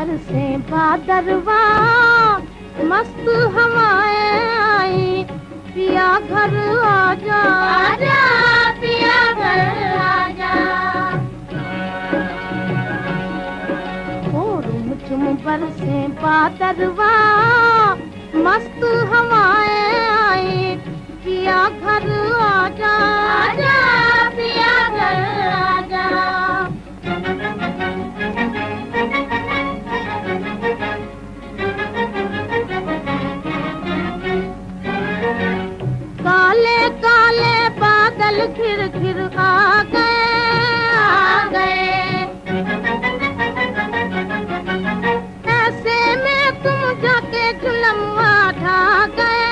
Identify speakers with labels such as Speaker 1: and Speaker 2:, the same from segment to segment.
Speaker 1: बरसे बादरवा, मस्त हवाएं आई, पिया घर आजा, आजा पिया घर आजा। ओ रुम बरसे बादरवा, मस्त हवाएं आई, पिया घर आजा, आजा पिया घर आजा। काले काले बादल घिर घिर आ गए, ऐसे में तुम जाके जुलमवा ढा गए।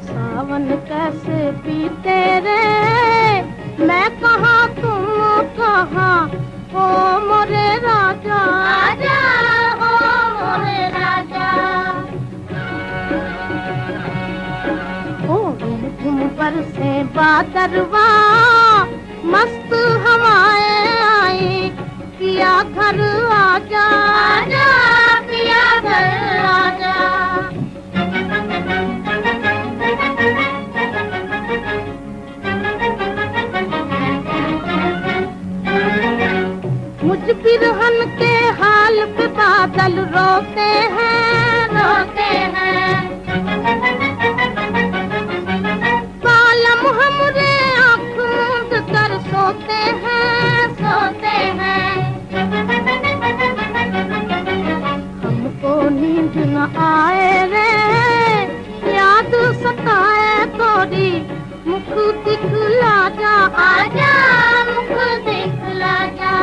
Speaker 1: सावन कैसे बीते रे, मैं कहाँ तुम कहाँ, ओ मोरे राजा, आजा ओ मोरे राजा। ओ झुम बरसे बादरवा, मस्त हवाएं आई, पिया घर आजा, आजा पिया घर आजा। मुझ बिरहन के हाल पे बादल रोते हैं, रोते हैं। बालम हमरे आँख मूंद कर सोते हैं, सोते हैं। हमको नींद न आए रे, याद सताए थोड़ी, मुख दिखला जा, आजा मुख दिखला जा।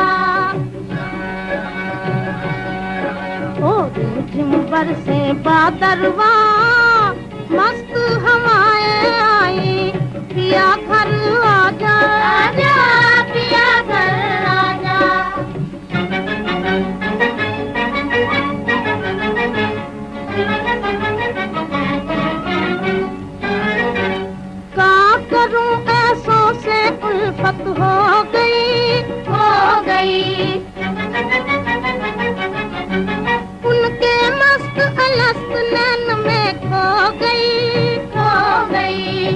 Speaker 1: ओ झिम बरसे बादरवा, मस्त हवाएं आई, पिया घर आजा, आजा पिया घर आजा। क्या करूं ऐसों से उल्फत हो गई, हो गई। उनके मस्त अलस्त नैन में खो गई, खो गई।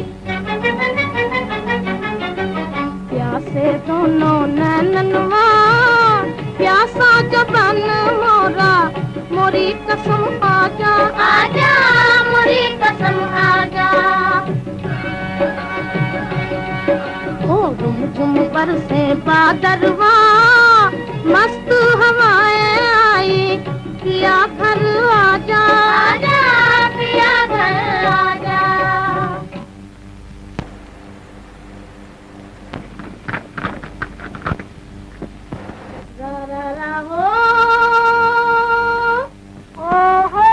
Speaker 1: प्यासे दोनों नैननवा, प्यासा जबान मोरा, मोरी कसम आजा, आजा मोरी कसम आजा। ओ झुम बरसे बादरवा, मस्त हवाएं आई, पिया घर आजा, आजा पिया घर आजा। रा रा रा हो, ओ हो।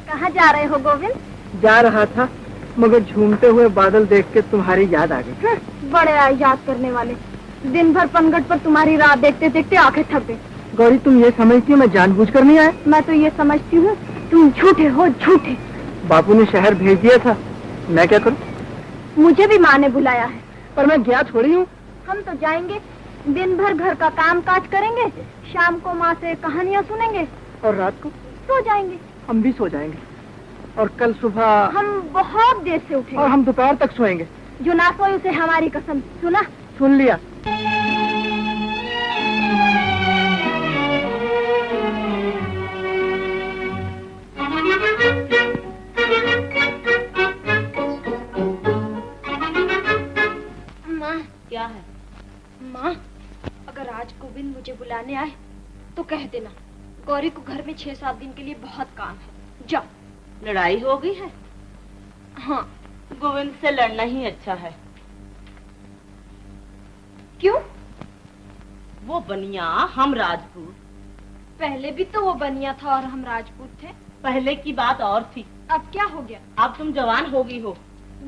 Speaker 1: कहाँ जा रहे हो गोविंद?
Speaker 2: जा रहा था, मगर झूमते हुए बादल देख के तुम्हारी याद आ गई।
Speaker 1: बड़े याद करने वाले, दिन भर पनघट पर तुम्हारी राह देखते देखते आंखें थक गई।
Speaker 2: गौरी, तुम ये समझती हो मैं जानबूझकर नहीं आया?
Speaker 1: मैं तो ये समझती हूँ तुम झूठे हो, झूठे।
Speaker 2: बापू ने शहर भेज दिया था, मैं क्या करूँ?
Speaker 1: मुझे भी माँ ने बुलाया है,
Speaker 2: पर मैं गया थोड़ी हूँ।
Speaker 1: हम तो जाएंगे, दिन भर घर का काम काज करेंगे, शाम को माँ से कहानियाँ सुनेंगे
Speaker 2: और रात को
Speaker 1: सो जाएंगे।
Speaker 2: हम भी सो जाएंगे, और कल सुबह
Speaker 1: हम बहुत देर से उठेंगे,
Speaker 2: और हम दोपहर तक सोएंगे।
Speaker 1: जो ना सोए उसे हमारी कसम। सुना?
Speaker 2: सुन लिया।
Speaker 1: माँ, क्या है? माँ, अगर आज गोविंद मुझे बुलाने आए तो कह देना गौरी को घर में 6-7 दिन के लिए बहुत काम है। जाओ।
Speaker 3: लड़ाई हो गई है?
Speaker 1: हाँ।
Speaker 3: गोविंद से लड़ना ही अच्छा है।
Speaker 1: क्यों?
Speaker 3: वो बनिया, हम राजपूत।
Speaker 1: पहले भी तो वो बनिया था और हम राजपूत थे।
Speaker 3: पहले की बात और थी।
Speaker 1: अब क्या हो गया?
Speaker 3: अब तुम जवान हो गई हो।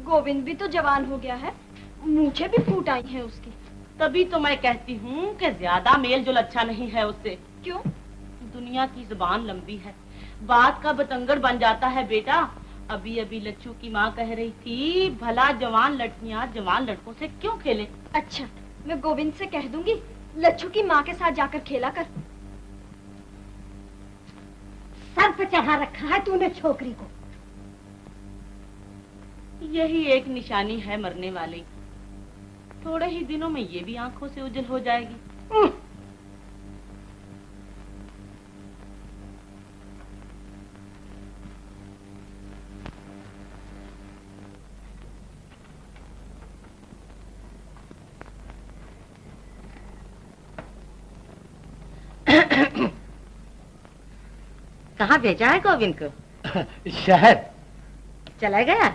Speaker 1: गोविंद भी तो जवान हो गया है, मुझे भी फूट आई है उसकी।
Speaker 3: तभी तो मैं कहती हूँ कि ज्यादा मेल जोल अच्छा नहीं है उससे।
Speaker 1: क्यों?
Speaker 3: दुनिया की जुबान लंबी है, बात का बतंगड़ बन जाता है बेटा। अभी अभी लच्छू की माँ कह रही थी भला जवान लड़कियाँ जवान लड़कों से क्यों खेले।
Speaker 1: अच्छा, मैं गोविंद से कह दूंगी लच्छू की माँ के साथ जाकर खेला कर।
Speaker 4: सर पे चढ़ा रखा है तूने छोकरी को।
Speaker 3: यही एक निशानी है मरने वाले की। थोड़े ही दिनों में ये भी आंखों से उजल हो जाएगी।
Speaker 4: कहाँ भेजा है गोविंद को?
Speaker 2: शहर।
Speaker 4: चला गया?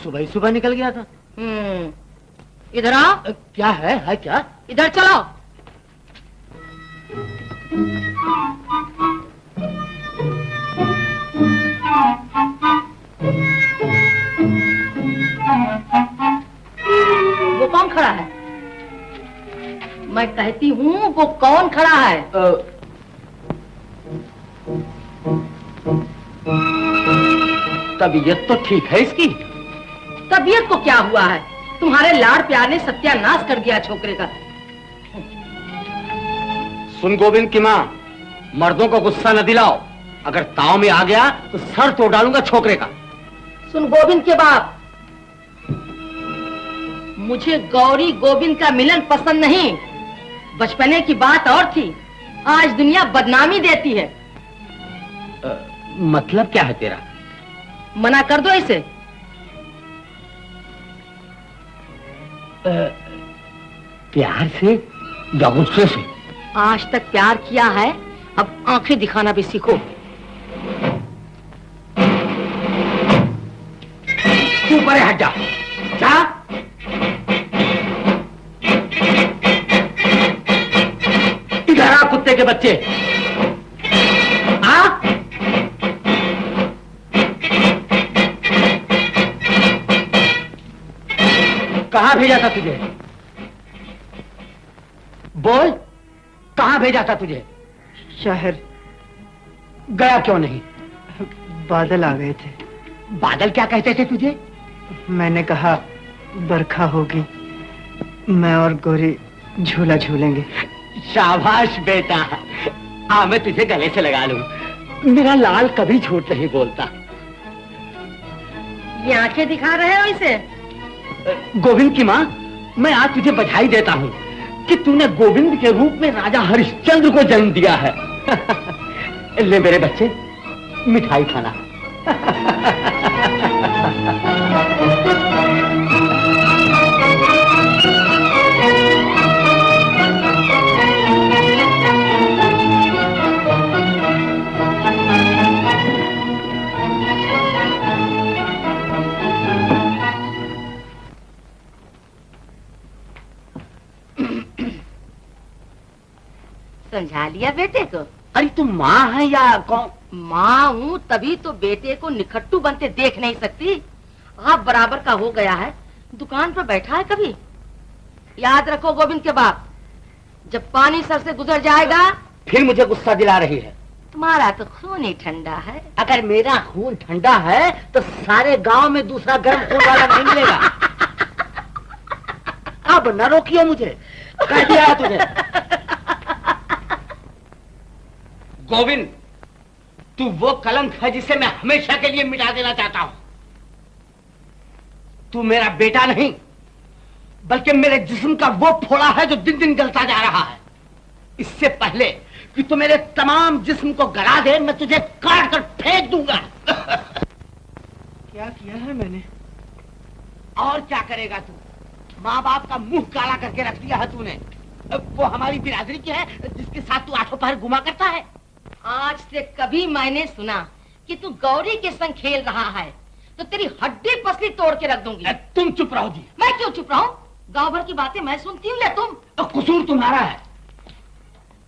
Speaker 2: सुबह ही सुबह निकल गया था।
Speaker 4: इधर आओ।
Speaker 2: क्या है क्या?
Speaker 4: इधर चलो। वो कौन खड़ा है? मैं कहती हूँ वो कौन खड़ा है?
Speaker 2: तबीयत तो ठीक है इसकी।
Speaker 4: तबीयत को क्या हुआ है? तुम्हारे लाड़ प्यार ने सत्यानाश कर दिया छोकरे का।
Speaker 2: सुन गोविंद की माँ, मर्दों को गुस्सा न दिलाओ। अगर ताव में आ गया तो सर तोड़ डालूंगा छोकरे का।
Speaker 4: सुन गोविंद के बाप, मुझे गौरी गोविंद का मिलन पसंद नहीं। बचपने की बात और थी, आज दुनिया बदनामी देती है।
Speaker 2: मतलब क्या है तेरा?
Speaker 4: मना कर दो इसे।
Speaker 2: प्यार से या गुस्से से?
Speaker 4: आज तक प्यार किया है, अब आंखें दिखाना भी सीखो।
Speaker 2: तू परे हट जा। जा। इधर आ कुत्ते के बच्चे। आ? कहाँ भेजा था तुझे? बोल, कहाँ भेजा था तुझे?
Speaker 5: शहर।
Speaker 2: गया क्यों नहीं?
Speaker 5: बादल आ गए थे।
Speaker 2: बादल क्या कहते थे तुझे?
Speaker 5: मैंने कहा बरखा होगी, मैं और गौरी झूला झूलेंगे।
Speaker 2: शाबाश बेटा, आ मैं तुझे गले से लगा लूं। मेरा लाल कभी झूठ नहीं बोलता।
Speaker 4: ये आंखें दिखा रहे हो इसे?
Speaker 2: गोविंद की माँ, मैं आज तुझे बधाई देता हूँ कि तूने गोविंद के रूप में राजा हरिश्चंद्र को जन्म दिया है। ले मेरे बच्चे, मिठाई खाना।
Speaker 4: समझा लिया बेटे को?
Speaker 2: अरे तुम माँ है या कौन?
Speaker 4: माँ हूँ, तभी तो बेटे को निखट्टू बनते देख नहीं सकती। आप बराबर का हो गया है, दुकान पर बैठा है कभी। याद रखो गोविंद के बाप, जब पानी सर से गुजर जाएगा।
Speaker 2: फिर मुझे गुस्सा दिला रही है।
Speaker 4: तुम्हारा तो खून ही ठंडा है।
Speaker 2: अगर मेरा खून ठंडा है तो सारे गांव में दूसरा गर्म खून वाला नहीं मिलेगा। अब न रोकियो मुझे, कह दिया है तुझे। गोविंद, तू वो कलंक है जिसे मैं हमेशा के लिए मिटा देना चाहता हूं। तू मेरा बेटा नहीं, बल्कि मेरे जिस्म का वो फोड़ा है जो दिन दिन गलता जा रहा है। इससे पहले कि तू मेरे तमाम जिस्म को गला दे, मैं तुझे काट कर फेंक दूंगा।
Speaker 5: क्या किया है मैंने?
Speaker 2: और क्या करेगा तू? माँ बाप का मुंह काला करके रख दिया है तूने। वो हमारी बिरादरी की है जिसके साथ तू आठों पहर घुमा करता है।
Speaker 4: आज से कभी मैंने सुना कि तू गौरी के संग खेल रहा है तो तेरी हड्डी पसली तोड़ के रख दूंगी।
Speaker 2: तुम चुप रहो जी।
Speaker 4: मैं क्यों चुप रहूं? गांव भर की बातें मैं सुनती हूँ या तुम?
Speaker 2: तो कसूर तुम्हारा है।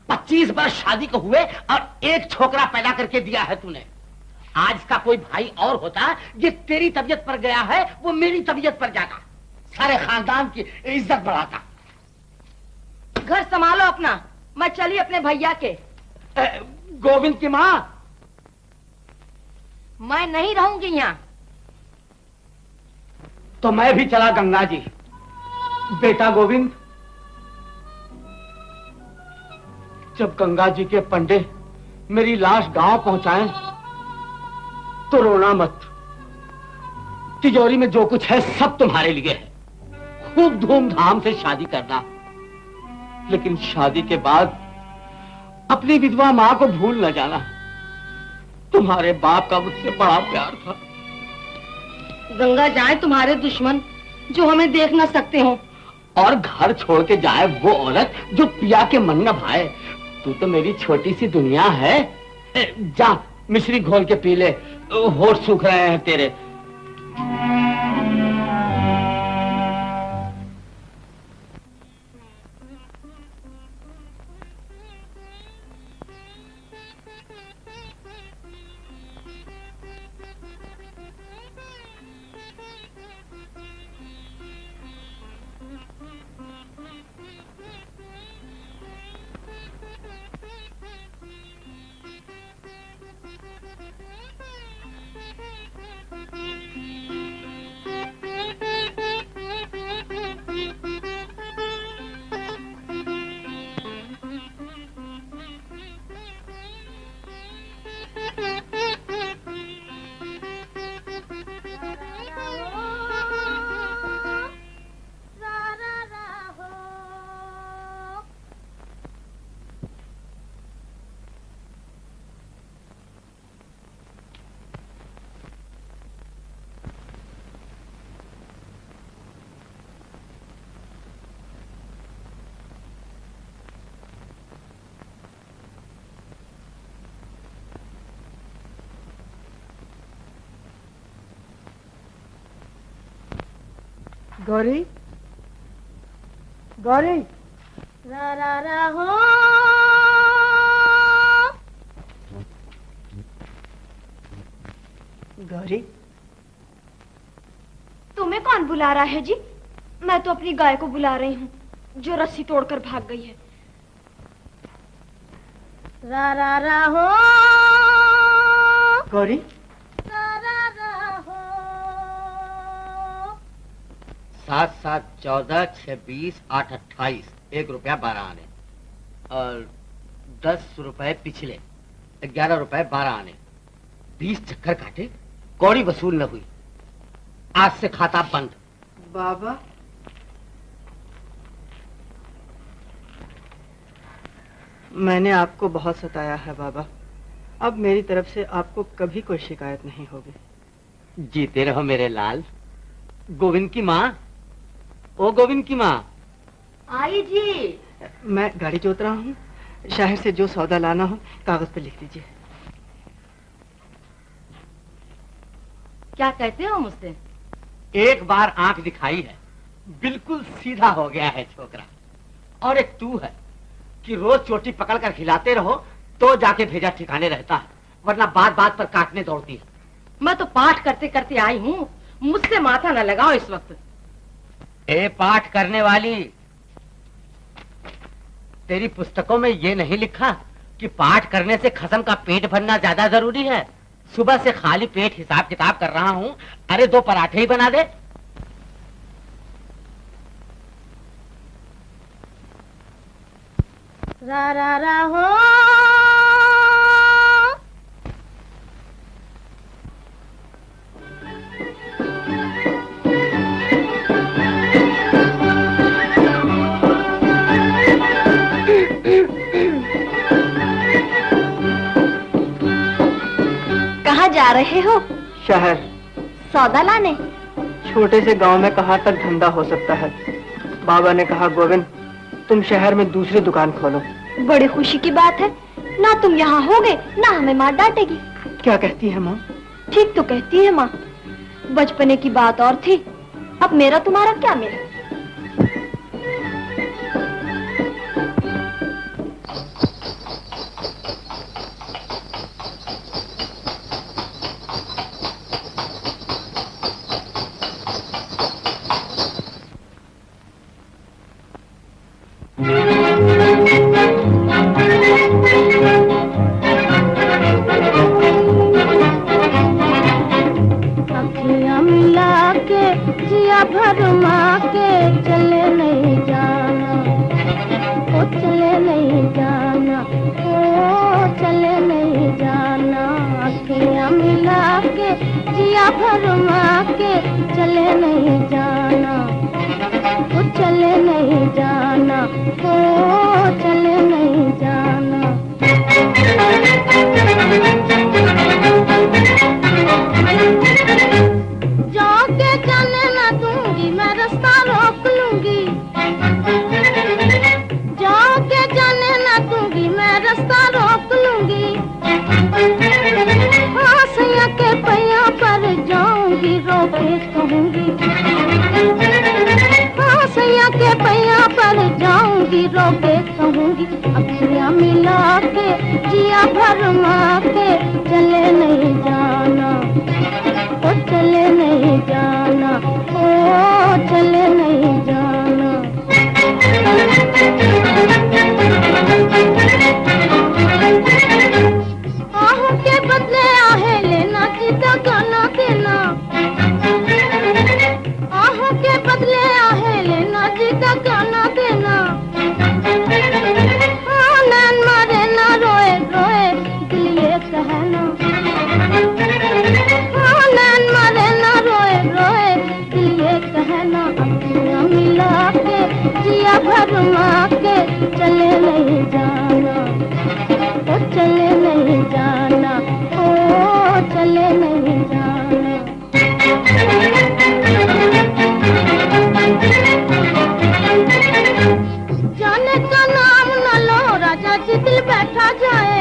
Speaker 2: 25 वर्ष शादी को हुए और एक छोकरा पैदा करके दिया है तूने। आज का कोई भाई और होता, ये तेरी तबीयत पर गया है, वो मेरी तबीयत पर जाता, सारे खानदान की इज्जत बढ़ाता।
Speaker 4: घर संभालो अपना, मैं चली अपने भैया के।
Speaker 2: गोविंद की माँ।
Speaker 4: मैं नहीं रहूंगी यहाँ।
Speaker 2: तो मैं भी चला गंगा जी। बेटा गोविंद, जब गंगा जी के पंडे मेरी लाश गांव पहुंचाएं तो रोना मत। तिजोरी में जो कुछ है सब तुम्हारे लिए है। खूब धूमधाम से शादी करना, लेकिन शादी के बाद अपनी विधवा मां को भूल न जाना। तुम्हारे बाप का मुझसे बड़ा प्यार था।
Speaker 4: गंगा जाए तुम्हारे दुश्मन जो हमें देख न सकते हो,
Speaker 2: और घर छोड़ के जाए वो औरत जो पिया के मन न भाए। तू तो मेरी छोटी सी दुनिया है। जा मिश्री घोल के पी ले, होठ सूख रहे हैं तेरे।
Speaker 5: गौरी, गौरी,
Speaker 1: रा रा रा हो।
Speaker 5: गौरी,
Speaker 1: तुम्हें कौन बुला रहा है जी? मैं तो अपनी गाय को बुला रही हूँ जो रस्सी तोड़कर भाग गई है। रा रा रा हो।
Speaker 5: गौरी,
Speaker 1: रा रा रा हो।
Speaker 2: 7 7 14 6 20 8 28 ₹1 12 आने, और 10 रुपए पिछले 11 रुपए 12 आने। 20 चक्कर काटे, कौड़ी वसूल न हुई। आज से खाता बंद।
Speaker 5: बाबा, मैंने आपको बहुत सताया है बाबा। अब मेरी तरफ से आपको कभी कोई शिकायत नहीं होगी।
Speaker 2: जीते रहो मेरे लाल। गोविंद की माँ, ओ गोविंद की माँ।
Speaker 4: आई जी।
Speaker 5: मैं गाड़ी जोत रहा हूँ। शहर से जो सौदा लाना हो कागज पे लिख दीजिए।
Speaker 4: क्या कहते हो मुझसे?
Speaker 2: एक बार आंख दिखाई है, बिल्कुल सीधा हो गया है छोकरा। और एक तू है कि रोज चोटी पकड़कर खिलाते रहो तो जाके भेजा ठिकाने रहता है, वरना बात बात पर काटने दौड़ती है।
Speaker 4: मैं तो पाठ करते करते आई हूँ, मुझसे माथा न लगाओ इस वक्त।
Speaker 2: ए पाठ करने वाली, तेरी पुस्तकों में ये नहीं लिखा कि पाठ करने से खसम का पेट भरना ज्यादा जरूरी है? सुबह से खाली पेट हिसाब किताब कर रहा हूँ। अरे 2 पराठे ही बना दे।
Speaker 1: रा रा रा हो। कहाँ जा रहे हो?
Speaker 5: शहर।
Speaker 1: सौदा लाने?
Speaker 5: छोटे से गांव में कहाँ तक धंधा हो सकता है। बाबा ने कहा गोविंद तुम शहर में दूसरी दुकान खोलो।
Speaker 1: बड़ी खुशी की बात है। ना तुम यहाँ होगे ना हमें माँ डांटेगी।
Speaker 5: क्या कहती है माँ?
Speaker 1: ठीक तो कहती है माँ। बचपने की बात और थी, अब मेरा तुम्हारा क्या मेल।
Speaker 6: भरमा के चले नहीं जाना, वो चले नहीं जाना, वो चले नहीं जाना। जाके जाने ना दूंगी, मैं रास्ता रोक लूंगी। जाके जाने ना दूंगी, मैं रास्ता रोक लूंगी। हाँ सैया के पैया पर जाऊंगी, रोके कहूंगी। हाँ सैया के पैया पर जाऊंगी, रोके कहूंगी। अखियां मिला के जिया भरमा के चले नहीं जाना, ओ चले नहीं जाना, ओ चले नहीं जाना। आहों के बदले आहे लेना, जीता गाना देना। आहों के बदले आहे लेना, जीता गाना देना। हाँ नैन मारे ना रोए रोए, दिल ये कहना। हाँ नैन मारे ना रोए रोए, दिल ये कहना। अखियां मिला के जिया भरमा के चले नहीं जाना, ओ चले नहीं जाना, ओ चले नहीं जाना। जाने का नाम न लो राजा जी, दिल बैठा जाए।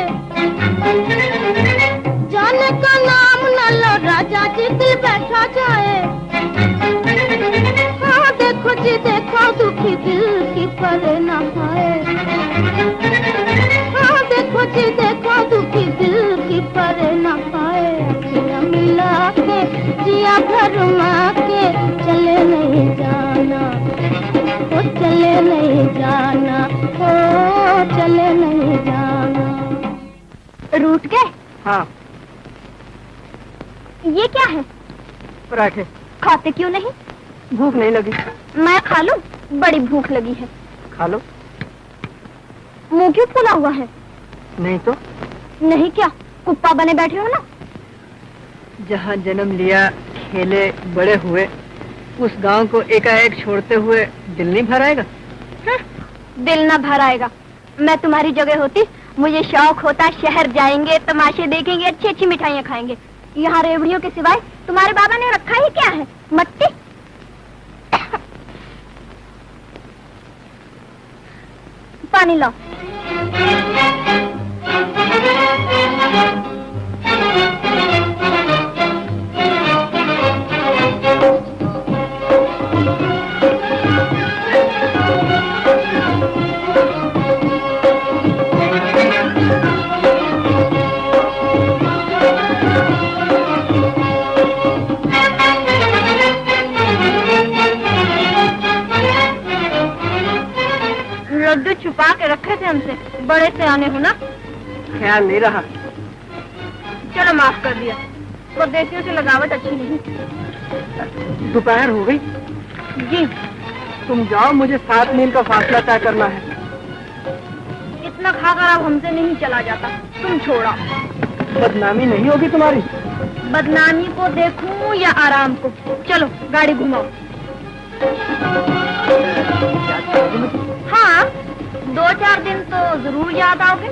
Speaker 6: जाने का नाम न लो राजा जी, दिल बैठा जाए। हाँ देखो जी देखो, दुखी दिल की परे न पाए। हाँ देखो जी देखो, दुखी दिल की परे न पाए। अखियां मिला के जिया भरमा के चले नहीं जाना, ओ चले नहीं जाना, ओ चले नहीं जाना। रूठ गए?
Speaker 5: हाँ।
Speaker 6: ये क्या है?
Speaker 5: पराठे।
Speaker 6: खाते क्यों नहीं?
Speaker 5: भूख नहीं लगी।
Speaker 6: मैं खा लूं? बड़ी भूख लगी है।
Speaker 5: खा लो।
Speaker 6: मुंह क्यों फूला हुआ है?
Speaker 5: नहीं तो।
Speaker 6: नहीं क्या, कुप्पा बने बैठे हो ना?
Speaker 5: जहाँ जन्म लिया, खेले, बड़े हुए, उस गांव को एकाएक छोड़ते हुए दिल नहीं भर आएगा?
Speaker 6: दिल ना भर आएगा। मैं तुम्हारी जगह होती, मुझे शौक होता शहर जाएंगे, तमाशे देखेंगे, अच्छी अच्छी मिठाइयाँ खाएंगे। यहाँ रेवड़ियों के सिवाय तुम्हारे बाबा ने रखा ही क्या है? मट्टी। पानी लाओ। लड्डू छुपा के रखे थे हमसे, बड़े से आने हो ना?
Speaker 5: ख्याल नहीं रहा।
Speaker 6: चलो माफ कर दिया, परदेसियों से लगावट अच्छी नहीं।
Speaker 5: दोपहर हो गई।
Speaker 6: जी।
Speaker 5: तुम जाओ, मुझे 7 मील का फासला तय करना है।
Speaker 6: इतना खाकर अब हमसे नहीं चला जाता, तुम छोड़ा।
Speaker 5: बदनामी नहीं होगी तुम्हारी?
Speaker 6: बदनामी को देखूं या आराम को? चलो गाड़ी घुमाओ। हाँ 2-4 दिन तो जरूर याद आओगे।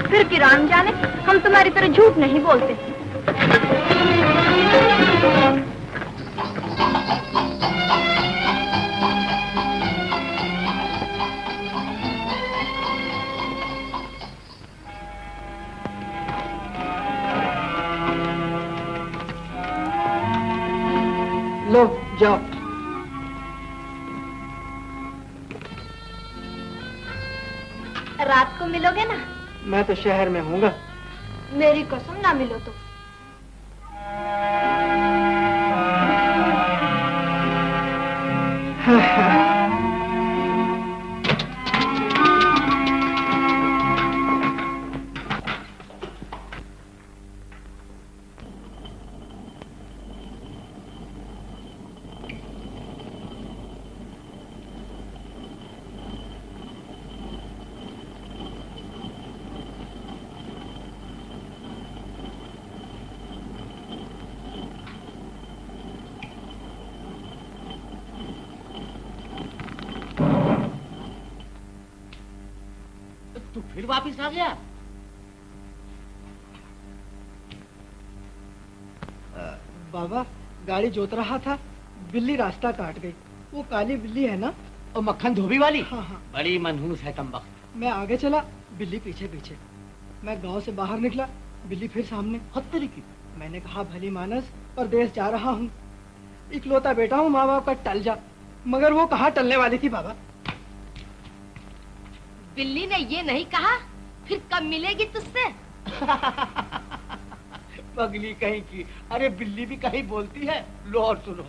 Speaker 6: फिर किरान जाने, हम तुम्हारी तरह झूठ नहीं बोलते।
Speaker 5: लो जाओ।
Speaker 6: रात को मिलोगे ना?
Speaker 5: मैं तो शहर में हूँगा।
Speaker 6: मेरी कसम ना मिलो तो।
Speaker 2: तू फिर वापिस आ गया?
Speaker 5: बाबा गाड़ी जोत रहा था, बिल्ली रास्ता काट गई। वो काली बिल्ली है ना?
Speaker 2: और मक्खन धोबी वाली?
Speaker 5: हाँ हाँ।
Speaker 2: बड़ी मनहूस है तुम वक्त।
Speaker 5: मैं आगे चला, बिल्ली पीछे पीछे। मैं गांव से बाहर निकला, बिल्ली फिर सामने।
Speaker 2: हत्तरी की।
Speaker 5: मैंने कहा भली मानस, परदेश जा रहा हूँ, इकलौता बेटा हूँ, माँ बाप का टल जा। मगर वो कहाँ टलने वाली थी बाबा।
Speaker 4: बिल्ली ने ये नहीं कहा फिर कब मिलेगी तुझसे?
Speaker 2: पगली कहीं की। अरे बिल्ली भी कहीं बोलती है। लो और सुनो।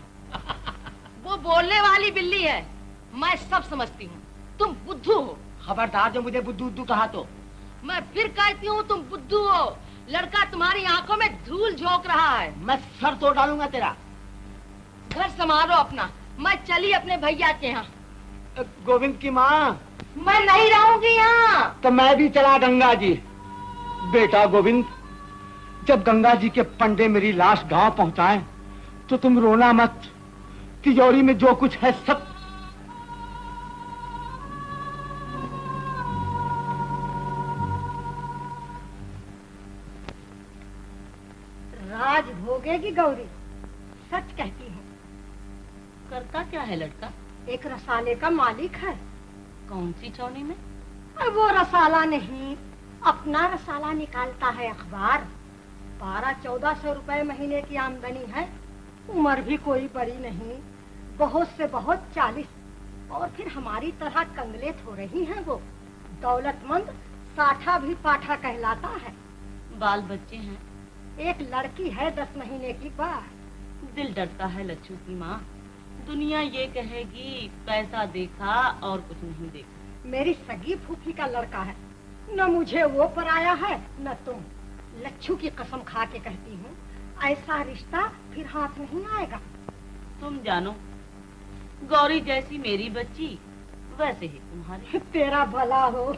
Speaker 4: वो बोलने वाली बिल्ली है, मैं सब समझती हूँ। तुम बुद्धू हो।
Speaker 2: खबरदार जो मुझे बुद्धू बुद्धू कहा तो।
Speaker 4: मैं फिर कहती हूँ तुम बुद्धू हो। लड़का तुम्हारी आंखों में धूल झोंक रहा है।
Speaker 2: मैं सर तोड़ डालूंगा तेरा।
Speaker 4: घर संभालो अपना, मैं चली अपने भैया के यहाँ।
Speaker 2: गोविंद की माँ।
Speaker 4: मैं नहीं रहूंगी यहाँ।
Speaker 2: तो मैं भी चला गंगा जी। बेटा गोविंद, जब गंगा जी के पंडे मेरी लाश गांव पहुंचाएं, तो तुम रोना मत। तिजोरी में जो कुछ है सब।
Speaker 1: राज भोगेगी गौरी, सच कहती हूँ।
Speaker 3: करता क्या है लड़का?
Speaker 1: एक रसाले का मालिक है।
Speaker 3: कौन सी चौनी में?
Speaker 1: वो रसाला नहीं, अपना रसाला निकालता है अखबार। 1200-1400 रुपए महीने की आमदनी है। उम्र भी कोई बड़ी नहीं, बहुत से बहुत 40। और फिर हमारी तरह कंगलेत हो रही हैं वो। दौलतमंद साठा भी पाठा कहलाता है।
Speaker 3: बाल बच्चे हैं?
Speaker 1: एक लड़की है 10 महीने की बात।
Speaker 3: दिल डरता है लच्छू की माँ। दुनिया ये कहेगी पैसा देखा और कुछ नहीं देखा।
Speaker 1: मेरी सगी फूफी का लड़का है, न मुझे वो पराया है न तुम। लच्छू की कसम खा के कहती हूँ, ऐसा रिश्ता फिर हाथ नहीं आएगा।
Speaker 3: तुम जानो, गौरी जैसी मेरी बच्ची वैसे ही तुम्हारी।
Speaker 1: तेरा भला हो।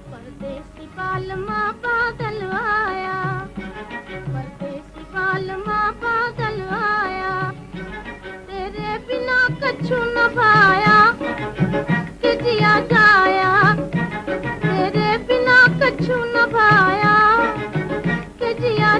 Speaker 6: परदेसी बालमा बादल आया, परदेसी बालमा बादल आया, तेरे बिना कछु न भाया कि जिया जाया, तेरे बिना कछु न भाया कि जिया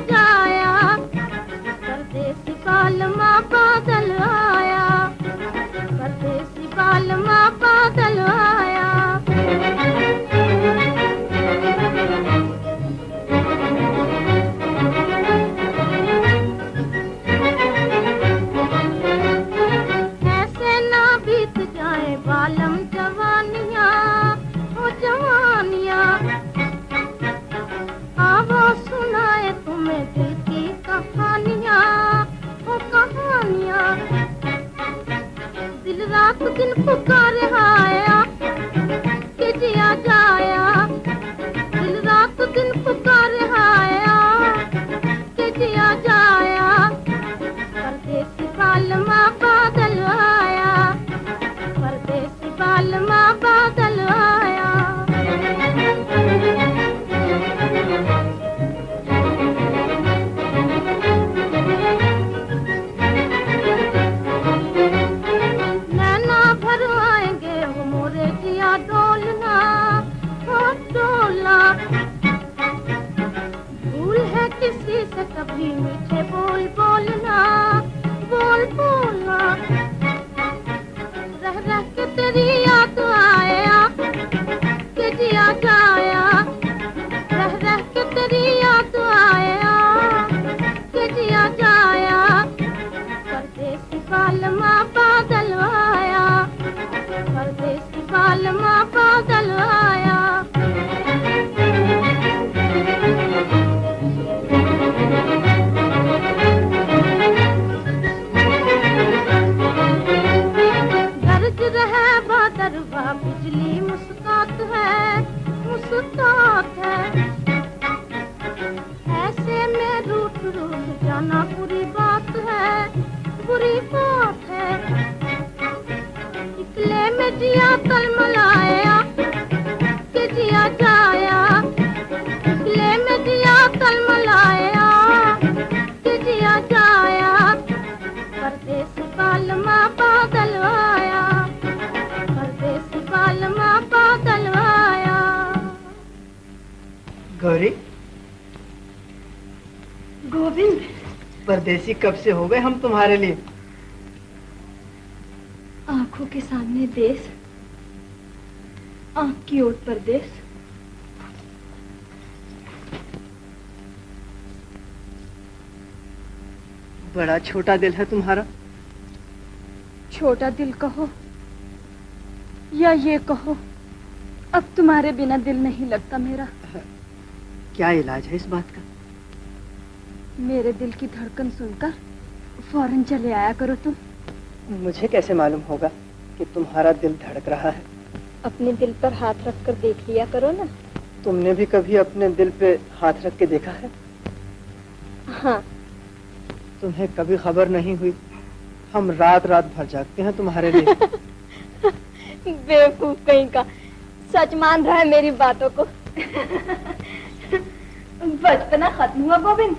Speaker 5: गौरी,
Speaker 1: गोविंद,
Speaker 5: परदेसी कब से हो गए हम तुम्हारे लिए?
Speaker 1: आंखों के सामने देश, आंख की ओट परदेश।
Speaker 5: बड़ा छोटा दिल है तुम्हारा।
Speaker 1: छोटा दिल कहो या ये कहो, अब तुम्हारे बिना दिल नहीं लगता मेरा।
Speaker 5: क्या इलाज है इस बात का?
Speaker 1: मेरे दिल की धड़कन सुनकर फौरन चले आया करो तुम।
Speaker 5: मुझे कैसे मालूम होगा कि तुम्हारा दिल धड़क रहा है?
Speaker 1: अपने दिल पर हाथ रख कर देख लिया करो ना।
Speaker 5: तुमने भी कभी अपने दिल पे हाथ रख के देखा है?
Speaker 1: हाँ।
Speaker 5: तुम्हें कभी खबर नहीं हुई हम रात रात भर जागते हैं तुम्हारे लिए।
Speaker 1: बेवकूफ कहीं का, सच मान रहा है मेरी बातों को। बचपना खत्म हुआ गोविंद,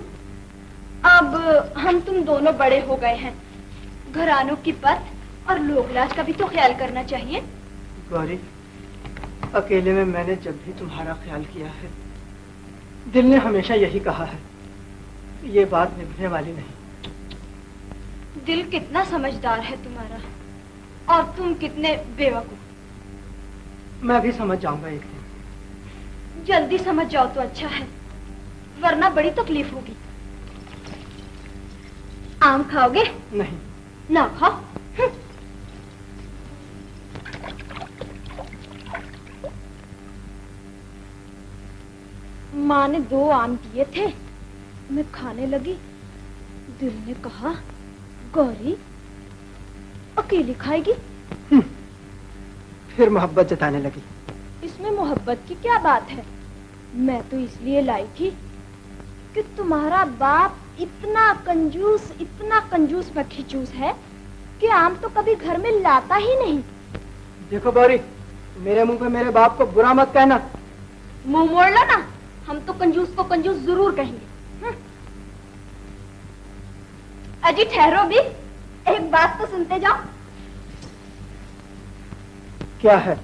Speaker 1: अब हम तुम दोनों बड़े हो गए हैं। घरानों की पत और लोकलाज का भी तो ख्याल करना चाहिए।
Speaker 5: गौरी, अकेले में मैंने जब भी तुम्हारा ख्याल किया है, दिल ने हमेशा यही कहा है, ये बात निभने वाली नहीं।
Speaker 1: दिल कितना समझदार है तुम्हारा, और तुम कितने बेवकूफ।
Speaker 5: मैं भी समझ जाऊंगा एक दिन।
Speaker 1: जल्दी समझ जाओ तो अच्छा है, वरना बड़ी तकलीफ होगी। आम खाओगे?
Speaker 5: नहीं।
Speaker 1: ना खाओ। माँ ने 2 आम दिए थे, मैं खाने लगी। दिल ने कहा, गौरी अकेली खाएगी?
Speaker 5: फिर मोहब्बत जताने लगी।
Speaker 1: इसमें मोहब्बत की क्या बात है? मैं तो इसलिए लाई थी कि तुम्हारा बाप इतना कंजूस मक्खीचूस है कि आम तो कभी घर में लाता ही नहीं।
Speaker 5: देखो गौरी, मेरे मुंह पे मेरे बाप को बुरा मत कहना।
Speaker 1: मुंह मोड़ लो ना, हम तो कंजूस को कंजूस जरूर कहेंगे। अजी ठहरो भी, एक बात तो सुनते जाओ।
Speaker 5: क्या है?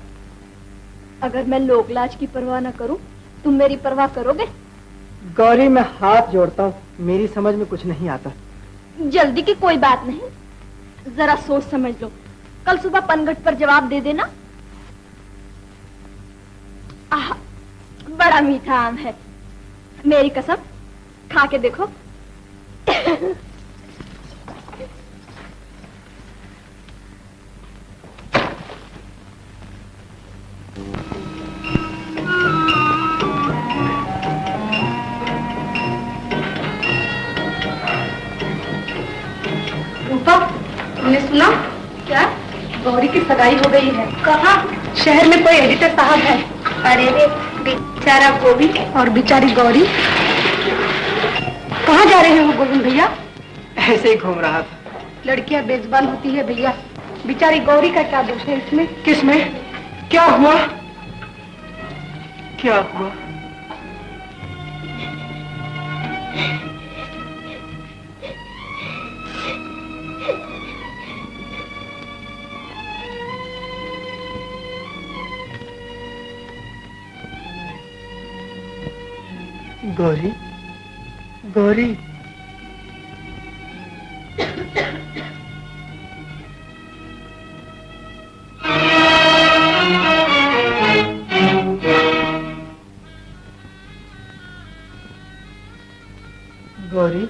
Speaker 1: अगर मैं लोकलाज की परवाह न करूं, तुम मेरी परवाह करोगे?
Speaker 5: गौरी, मैं हाथ जोड़ता हूँ, मेरी समझ में कुछ नहीं आता।
Speaker 1: जल्दी की कोई बात नहीं, जरा सोच समझ लो। कल सुबह पनघट पर जवाब दे देना। आह, बड़ा मीठा आम है, मेरी कसम, खा के देखो।
Speaker 4: तुमने सुना?
Speaker 1: क्या?
Speaker 4: गौरी की सगाई हो गई है।
Speaker 1: कहाँ?
Speaker 4: शहर में कोई एडिटर साहब है।
Speaker 1: अरे रे, बेचारा गोविंद
Speaker 4: और बेचारी गौरी। कहाँ जा रहे हो गोविंद भैया?
Speaker 5: ऐसे ही घूम रहा था।
Speaker 4: लड़कियां बेजुबान होती है भैया, बेचारी गौरी का क्या दोष है इसमें?
Speaker 5: किसमें? क्या हुआ? क्या हुआ? गौरी, गौरी, गौरी,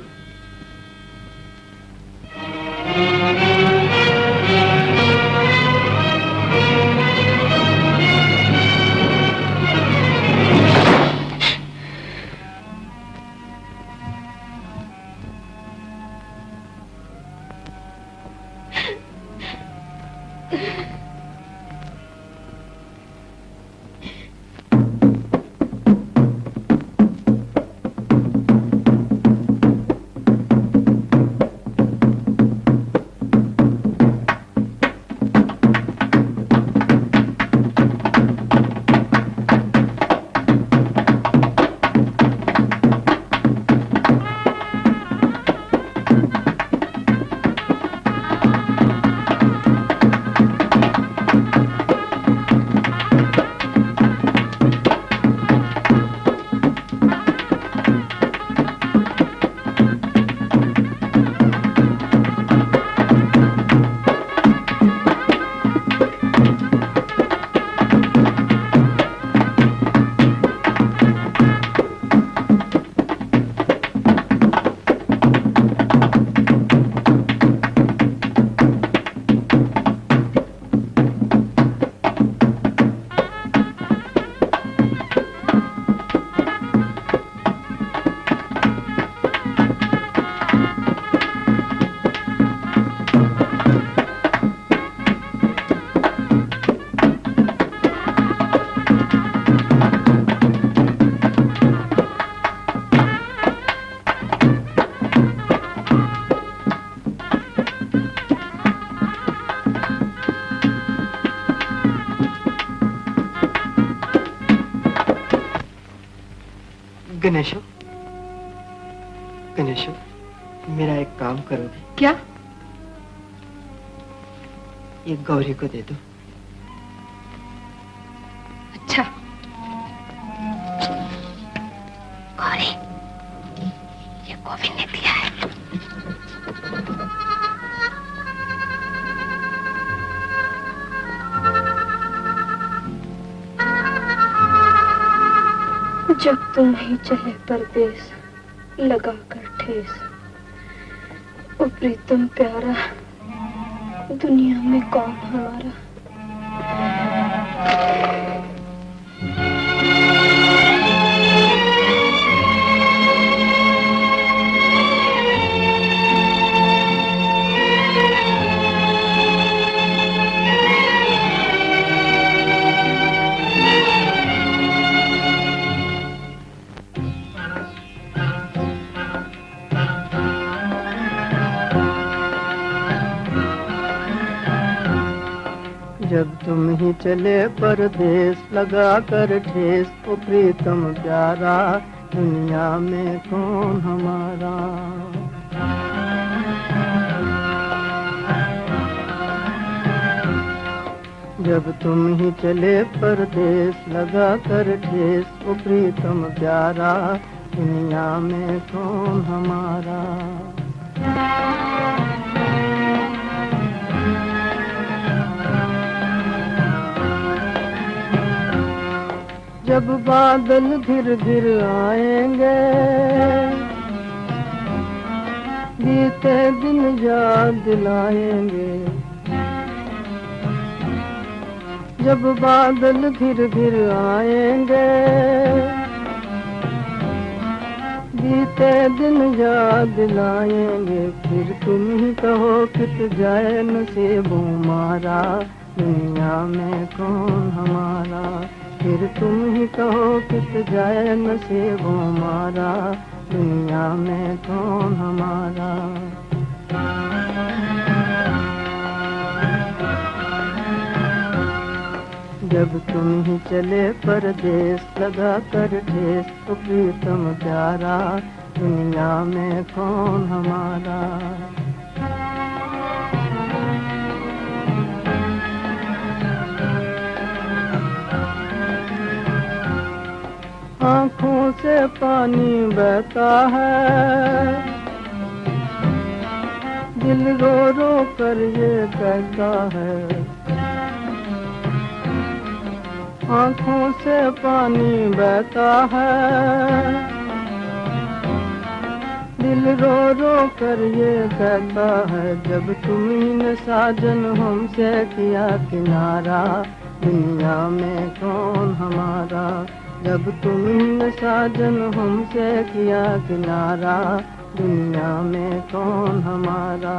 Speaker 5: गणेशो, गणेशो, मेरा एक काम करोगे?
Speaker 4: क्या?
Speaker 5: ये गौरी को दे दो।
Speaker 4: अच्छा। गौरी, ये गोविंद ने दिया है।
Speaker 6: जब तुम ही चले परदेस लगा कर ठेस, ओ प्रीतम प्यारा दुनिया में कौन हमारा।
Speaker 5: जब तुम ही चले परदेस लगा कर ठेस, ओ प्रीतम प्यारा दुनिया में कौन हमारा। जब तुम ही चले परदेस लगा कर ठेस, ओ प्रीतम प्यारा दुनिया में कौन हमारा। जब बादल घिर घिर आएंगे, बीते दिन याद दिलाएंगे। जब बादल घिर घिर आएंगे, बीते दिन याद दिलाएंगे। फिर तुम ही कहो कित जाए नसीबों मारा, दुनिया में कौन हमारा। फिर तुम ही कहो कित जाए नसीबों मारा, दुनिया में कौन हमारा। जब तुम ही चले परदेस लगा कर ठेस, तो प्रीतम प्यारा दुनिया में कौन हमारा। आँखों से पानी बहता है, दिल रो रो कर ये कहता है। आँखों से पानी बहता है, दिल रो रो कर ये कहता है। जब तुमने साजन हमसे किया किनारा, दुनिया में कौन हमारा। जब तुमने साजन हमसे किया किनारा, दुनिया में कौन हमारा।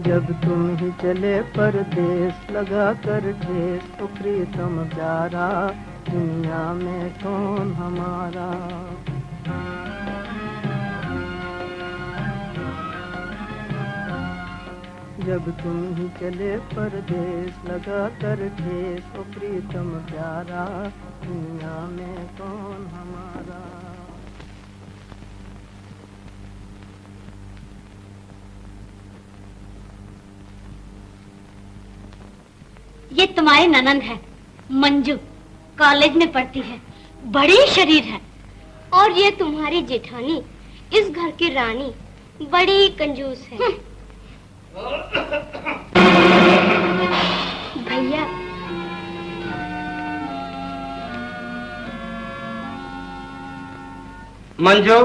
Speaker 5: जब तुम ही चले परदेस लगा कर ठेस, तो प्रीतम प्यारा दुनिया में कौन हमारा। जब तुम ही चले परदेस लगा कर ठेस, ओ प्रीतम प्यारा दुनिया में कौन हमारा।
Speaker 7: ये तुम्हारी ननंद है मंजू, कॉलेज में पढ़ती है, बड़ी शरीर है। और ये तुम्हारी जेठानी, इस घर की रानी, बड़ी कंजूस है। भैया,
Speaker 2: मंजू,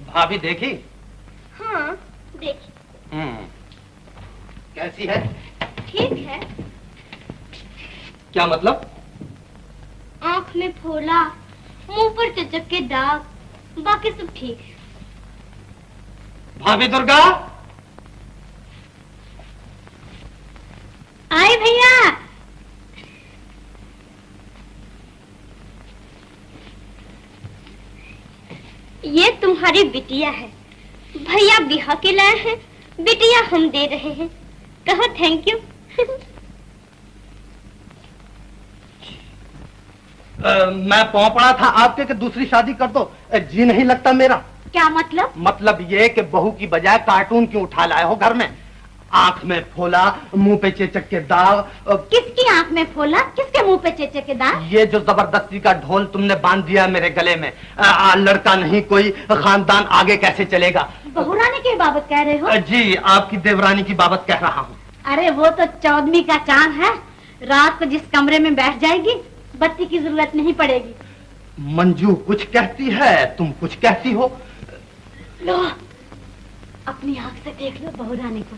Speaker 2: भाभी देखी?
Speaker 7: हाँ देखी।
Speaker 2: कैसी है?
Speaker 7: ठीक है।
Speaker 2: क्या मतलब?
Speaker 7: आँख में फोला, मुंह पर चचक के दाग, बाकी सब ठीक है।
Speaker 2: भाभी दुर्गा,
Speaker 7: आए भैया। ये तुम्हारी बिटिया है, भैया बिहा के लाए हैं, बिटिया हम दे रहे हैं। कहो थैंक यू।
Speaker 8: मैं पाँव पड़ा था आपके कि दूसरी शादी कर दो। जी नहीं लगता मेरा।
Speaker 7: क्या मतलब?
Speaker 8: मतलब ये कि बहू की बजाय कार्टून क्यों उठा लाए हो घर में? आंख में फोला, मुंह पे चेचक के दाग।
Speaker 7: किसकी आंख में फोला, किसके मुंह पे चेचक के दाग?
Speaker 8: ये जो जबरदस्ती का ढोल तुमने बांध दिया मेरे गले में। लड़का नहीं कोई, खानदान आगे कैसे चलेगा?
Speaker 7: बहुरानी की बाबत कह रहे हो?
Speaker 8: जी, आपकी देवरानी की बाबत कह रहा हूँ।
Speaker 7: अरे वो तो 14वीं का चांद है, रात को जिस कमरे में बैठ जाएगी बत्ती की जरूरत नहीं पड़ेगी।
Speaker 8: मंजू कुछ कहती है, तुम कुछ कहती हो।
Speaker 7: लो अपनी आंख से देख लो बहुरानी को।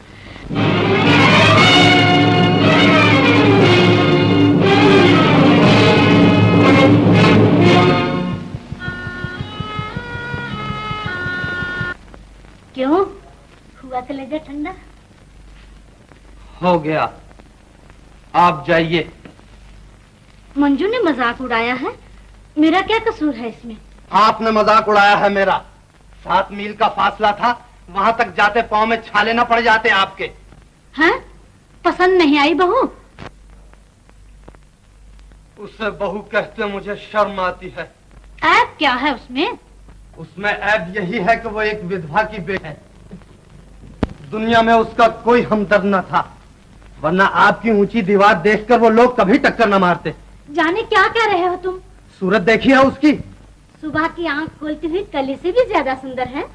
Speaker 7: क्यों हुआ कलेजा ठंडा?
Speaker 8: हो गया, आप जाइए।
Speaker 7: मंजू ने मजाक उड़ाया है, मेरा क्या कसूर है इसमें?
Speaker 8: आपने मजाक उड़ाया है मेरा। 7 मील का फासला था, वहां तक जाते पांव में छाले न पड़ जाते आपके।
Speaker 7: हैं? पसंद नहीं आई बहू?
Speaker 8: उसे बहू कहते मुझे शर्म आती है।
Speaker 7: ऐब क्या है उसमें?
Speaker 8: उसमें ऐब यही है कि वो एक विधवा की बेटी है। दुनिया में उसका कोई हमदर्द न था, वरना आपकी ऊंची दीवार देखकर वो लोग कभी टक्कर न मारते।
Speaker 7: जाने क्या कह रहे हो तुम?
Speaker 8: सूरत देखी है उसकी?
Speaker 7: सुबह की आंख खोलती हुई कली से भी ज्यादा सुंदर है।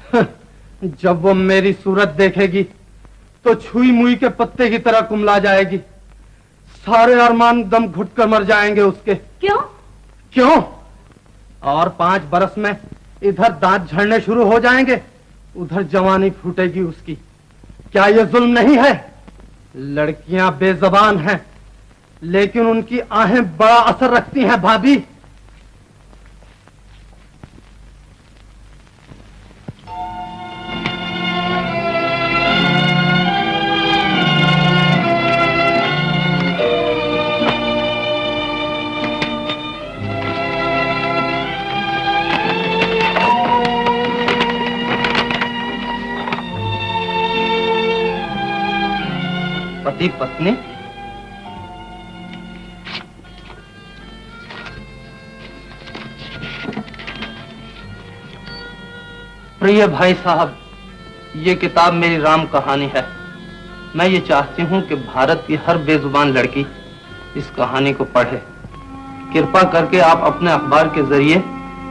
Speaker 8: जब वो मेरी सूरत देखेगी तो छुई मुई के पत्ते की तरह कुमला जाएगी। सारे अरमान दम घुट कर मर जाएंगे उसके।
Speaker 7: क्यों?
Speaker 8: क्यों? और 5 बरस में इधर दांत झड़ने शुरू हो जाएंगे, उधर जवानी फूटेगी उसकी। क्या ये जुल्म नहीं है? लड़कियां बेजबान हैं, लेकिन उनकी आहें बड़ा असर रखती हैं भाभी। पति पत्नी प्रिय भाई साहब, ये किताब मेरी राम कहानी है। मैं ये चाहती हूँ कि भारत की हर बेजुबान लड़की इस कहानी को पढ़े। कृपा करके आप अपने अखबार के जरिए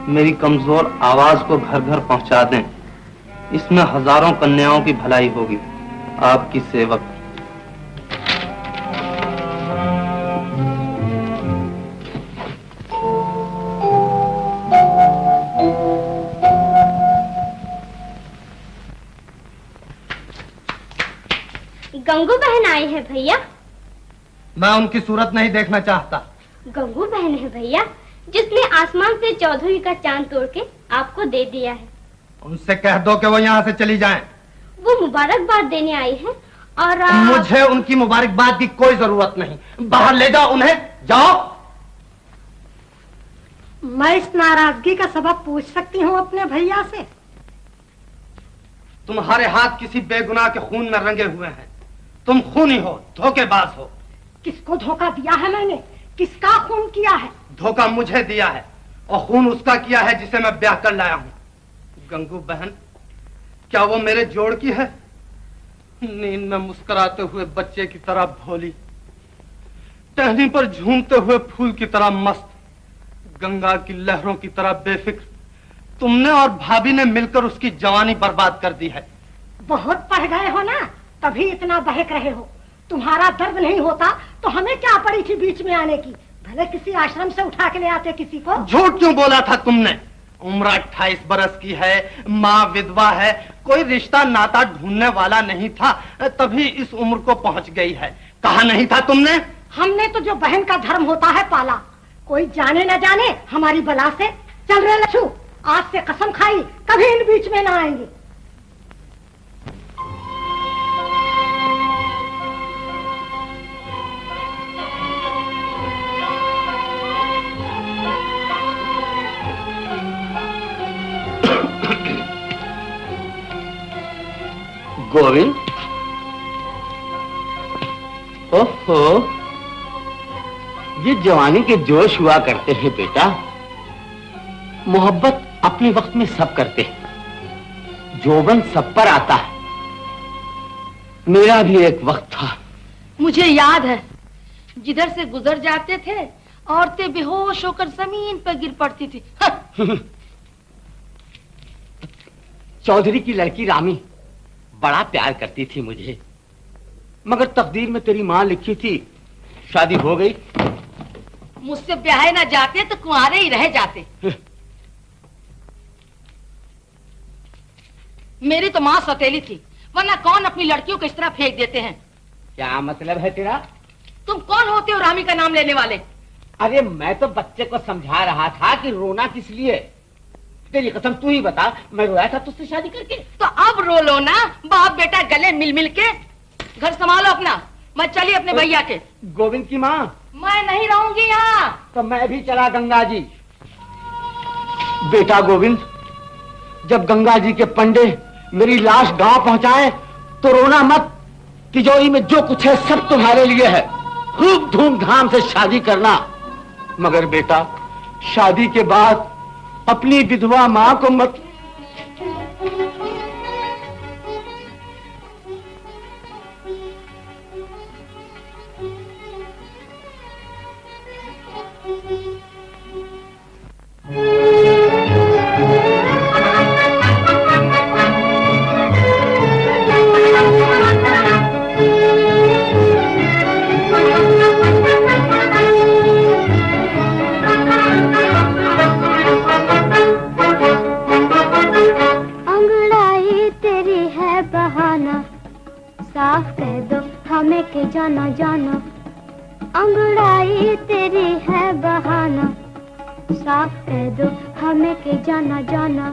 Speaker 8: मेरी कमजोर आवाज को घर घर पहुंचा दें। इसमें हजारों कन्याओं की भलाई होगी। आपकी सेवक।
Speaker 7: गंगू बहन आई है भैया।
Speaker 8: मैं उनकी सूरत नहीं देखना चाहता।
Speaker 7: गंगू बहन है भैया, जिसने आसमान से 14वीं का चांद तोड़ के आपको दे दिया है।
Speaker 8: उनसे कह दो कि वो यहाँ से चली जाएं।
Speaker 7: वो मुबारकबाद देने आई है और
Speaker 8: मुझे उनकी मुबारकबाद की कोई जरूरत नहीं। बाहर ले जाओ उन्हें, जाओ।
Speaker 1: मैं इस नाराजगी का सबब पूछ सकती हूँ अपने भैया से?
Speaker 8: तुम्हारे हाथ किसी बेगुनाह के खून में रंगे हुए हैं। तुम खूनी हो, धोखेबाज हो।
Speaker 1: किसको धोखा दिया है मैंने? किसका खून किया है?
Speaker 8: धोखा मुझे दिया है और खून उसका किया है जिसे मैं ब्याह कर लाया हूँ। गंगू बहन, क्या वो मेरे जोड़ की है? नींद में मुस्कुराते हुए बच्चे की तरह भोली, टहनी पर झूमते हुए फूल की तरह मस्त, गंगा की लहरों की तरह बेफिक्र। तुमने और भाभी ने मिलकर उसकी जवानी बर्बाद कर दी है।
Speaker 1: बहुत पढ़ गए हो ना, तभी इतना बहक रहे हो। तुम्हारा दर्द नहीं होता तो हमें क्या पड़ी थी बीच में आने की? भले किसी आश्रम से उठा के ले आते किसी को।
Speaker 8: झूठ क्यों बोला था तुमने? उम्र 28 बरस की है, माँ विधवा है, कोई रिश्ता नाता ढूंढने वाला नहीं था, तभी इस उम्र को पहुंच गई है। कहा नहीं था तुमने?
Speaker 1: हमने तो जो बहन का धर्म होता है पाला, कोई जाने न जाने हमारी बला से। चल रे लच्छू, आज से कसम खाई कभी इन बीच में ना आएंगे।
Speaker 2: गोविंद, ओहो, ये जवानी के जोश हुआ करते हैं बेटा। मोहब्बत अपने वक्त में सब करते हैं, जोबन सब पर आता है। मेरा भी एक वक्त था।
Speaker 4: मुझे याद है, जिधर से गुजर जाते थे औरतें बेहोश होकर जमीन पर गिर पड़ती थी।
Speaker 2: चौधरी की लड़की रामी बड़ा प्यार करती थी मुझे, मगर तकदीर में तेरी माँ लिखी थी, शादी हो गई।
Speaker 4: मुझसे ब्याहे ना जाते तो कुंवारे ही रह जाते। मेरी तो माँ सौतेली थी, वरना कौन अपनी लड़कियों को इस तरह फेंक देते हैं।
Speaker 2: क्या मतलब है तेरा?
Speaker 4: तुम कौन होते हो रामी का नाम लेने वाले?
Speaker 2: अरे मैं तो बच्चे को समझा रहा था कि रोना किस लिए। तेरी कसम तू ही बता, मैं रोया था तुझसे शादी करके?
Speaker 4: तो अब रो लो ना, बाप बेटा गले मिल मिल के। घर संभालो अपना, मैं चली अपने भैया के।
Speaker 2: गोविंद की माँ,
Speaker 4: मैं नहीं रहूंगी यहाँ।
Speaker 2: तो मैं भी चला गंगा जी। बेटा गोविंद, जब गंगा जी के पंडे मेरी लाश गांव पहुंचाए तो रोना मत। तिजोरी में जो कुछ है सब तुम्हारे लिए है। खूब धूमधाम से शादी करना, मगर बेटा शादी के बाद अपनी विधवा मां को मत।
Speaker 6: साफ कह दो हमें के जाना जाना, अंगड़ाई तेरी है बहाना। साफ कह दो हमें के जाना जाना।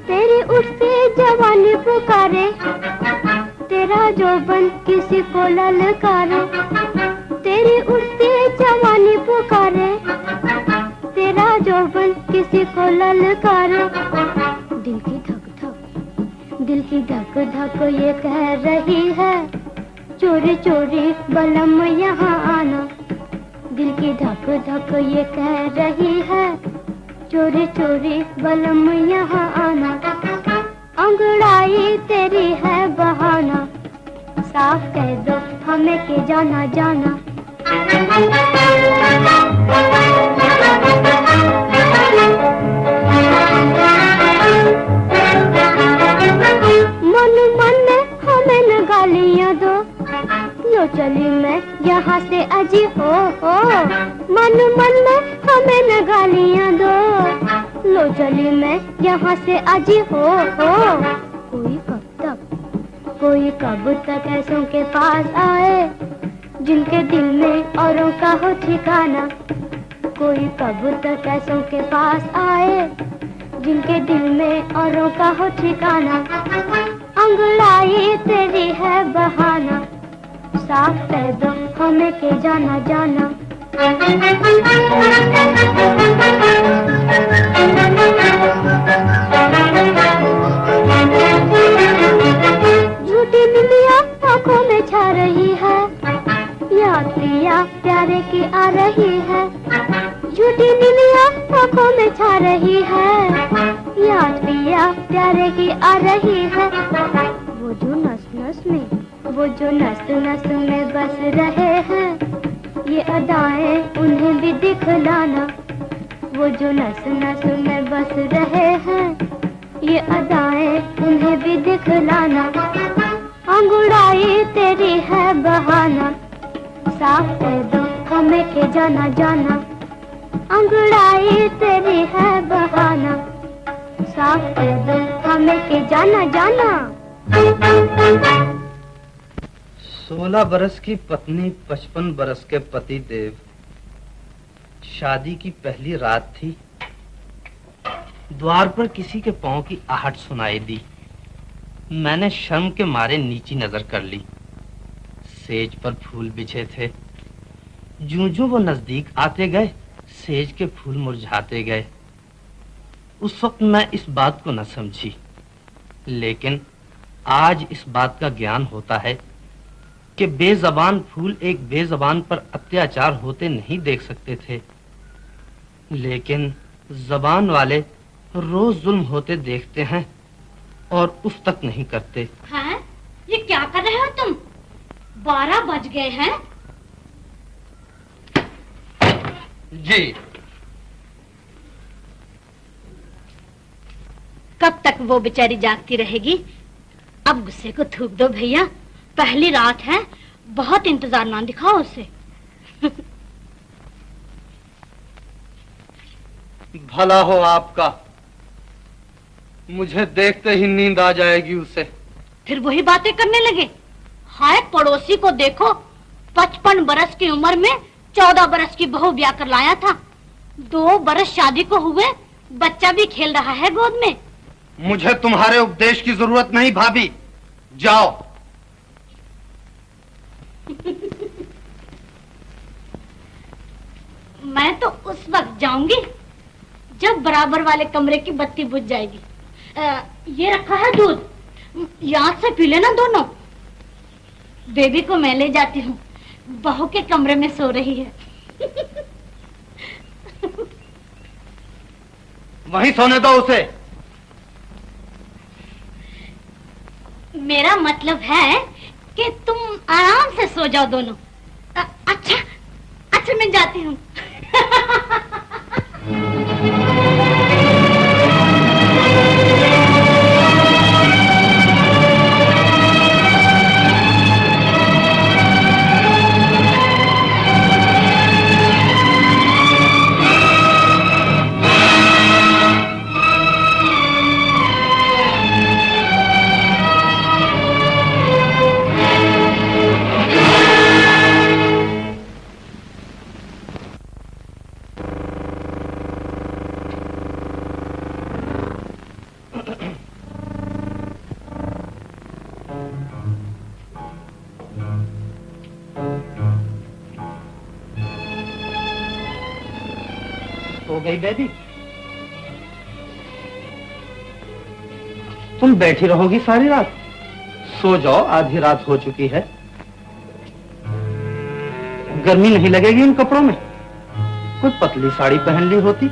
Speaker 6: तेरी उठती जवानी पुकारे, तेरा जोबन किसी को ललकारे। तेरी उठती जवानी पुकारे, तेरा जोबन किसी को ललकारे। दिल की धक धक, दिल की धक धक ये कह रही है, चोरी चोरी बलम यहाँ आना। दिल की धक धक ये कह रही है, चोरी चोरी बलम यहाँ आना। अंगड़ाई तेरी है बहाना, साफ कह दो हमें के जाना जाना। मन मन में हमें न गालियाँ दो, लो चली मैं यहाँ से अजी हो। मन मन में हमें न गालियाँ दो, लो चली मैं यहाँ से अजी हो। कोई कब तक ऐसों के पास आए, जिनके दिल में औरों का हो ठिकाना। कोई कब तक ऐसों के पास आए, जिनके दिल में औरों का हो ठिकाना। अंगड़ाई तेरी है बहाना, साफ कह दो हमें के जाना जाना। झूठी निंदिया आंखों में छा रही है, याद पिया प्यारे की आ रही है। झूठी निंदिया आंखों में छा रही है, याद पिया प्यारे की आ रही है। वो जो नस नस में, वो जो नस नस में बस रहे हैं, ये अदाएं उन्हें भी दिखलाना। वो जो नस नस में बस रहे हैं, ये अदाएं उन्हें भी दिखलाना। अंगड़ाई तेरी है बहाना, साफ कह दो हमें के जाना जाना। अंगड़ाई तेरी है बहाना, साफ कह दो हमें के जाना जाना।
Speaker 8: 16 बरस की पत्नी 55 बरस के पति देव। शादी की पहली रात थी। द्वार पर किसी के पांव की आहट सुनाई दी। मैंने शर्म के मारे नीची नजर कर ली। सेज पर फूल बिछे थे। जूं जूं वो नजदीक आते गए, सेज के फूल मुरझाते गए। उस वक्त मैं इस बात को न समझी, लेकिन आज इस बात का ज्ञान होता है कि बेजबान फूल एक बेजबान पर अत्याचार होते नहीं देख सकते थे, लेकिन जबान वाले रोज जुल्म होते देखते हैं और उस तक नहीं करते।
Speaker 7: हैं? ये क्या कर रहे हो तुम? 12 बज गए हैं।
Speaker 8: जी।
Speaker 7: कब तक वो बेचारी जागती रहेगी? अब गुस्से को थूक दो भैया, पहली रात है, बहुत इंतजार ना दिखाओ उसे।
Speaker 8: भला हो आपका, मुझे देखते ही नींद आ जाएगी उसे।
Speaker 7: फिर वही बातें करने लगे। हाय पड़ोसी को देखो, 55 बरस की उम्र में 14 बरस की बहू ब्याह कर लाया था। 2 बरस शादी को हुए, बच्चा भी खेल रहा है गोद में।
Speaker 8: मुझे तुम्हारे उपदेश की जरूरत नहीं भाभी, जाओ।
Speaker 7: मैं तो उस वक्त जाऊंगी जब बराबर वाले कमरे की बत्ती बुझ जाएगी। ये रखा है दूध, याद से पी लेना दोनों। बेबी को मैं ले जाती हूँ, बहू के कमरे में सो रही है।
Speaker 8: वहीं सोने दो उसे।
Speaker 7: मेरा मतलब है कि तुम आराम से सो जाओ दोनों। अच्छा मैं जाती हूँ।
Speaker 8: सो गई बेबी? तुम बैठी रहोगी सारी रात? सो जाओ, आधी रात हो चुकी है। गर्मी नहीं लगेगी इन कपड़ों में? कोई पतली साड़ी पहन ली होती।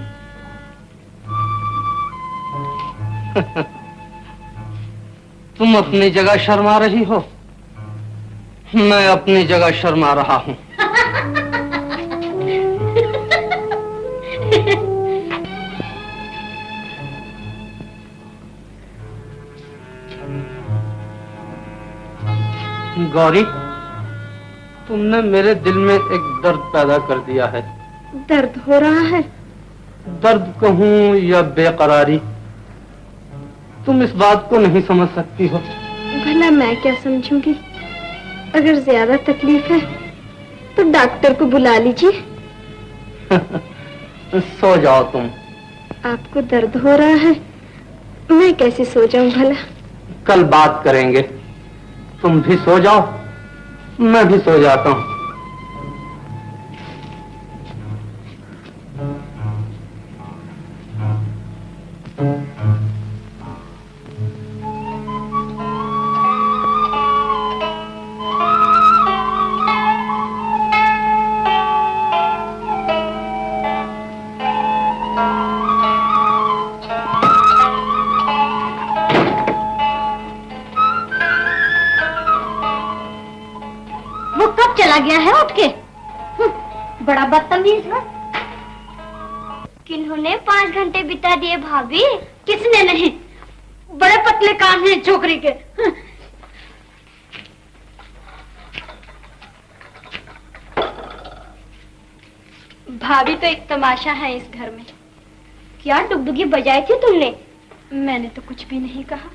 Speaker 8: तुम अपनी जगह शर्मा रही हो, मैं अपनी जगह शर्मा रहा हूं। गौरी, तुमने मेरे दिल में एक दर्द पैदा कर दिया है।
Speaker 6: दर्द हो रहा है?
Speaker 8: दर्द कहूं या बेकरारी, तुम इस बात को नहीं समझ सकती हो।
Speaker 6: भला मैं क्या समझूंगी? अगर ज्यादा तकलीफ है तो डॉक्टर को बुला लीजिए।
Speaker 8: सो जाओ तुम।
Speaker 6: आपको दर्द हो रहा है, मैं कैसे सो जाऊं भला?
Speaker 8: कल बात करेंगे। तुम भी सो जाओ, मैं भी सो जाता हूं।
Speaker 7: चला गया है उठ के। बड़ा बदतमीज है।
Speaker 6: किन्होंने 5 घंटे बिता दिए भाभी?
Speaker 7: किसने नहीं, बड़े पतले कान हैं छोकरी के।
Speaker 6: भाभी तो एक तमाशा है इस घर में।
Speaker 7: क्या डुगडुगी बजाई थी तुमने?
Speaker 6: मैंने तो कुछ भी नहीं कहा।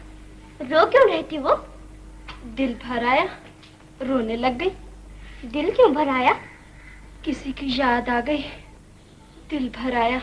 Speaker 7: रो क्यों रही थी वो?
Speaker 6: दिल भर आया, रोने लग गई।
Speaker 7: दिल क्यों भर आया?
Speaker 6: किसी की याद आ गई, दिल भर आया।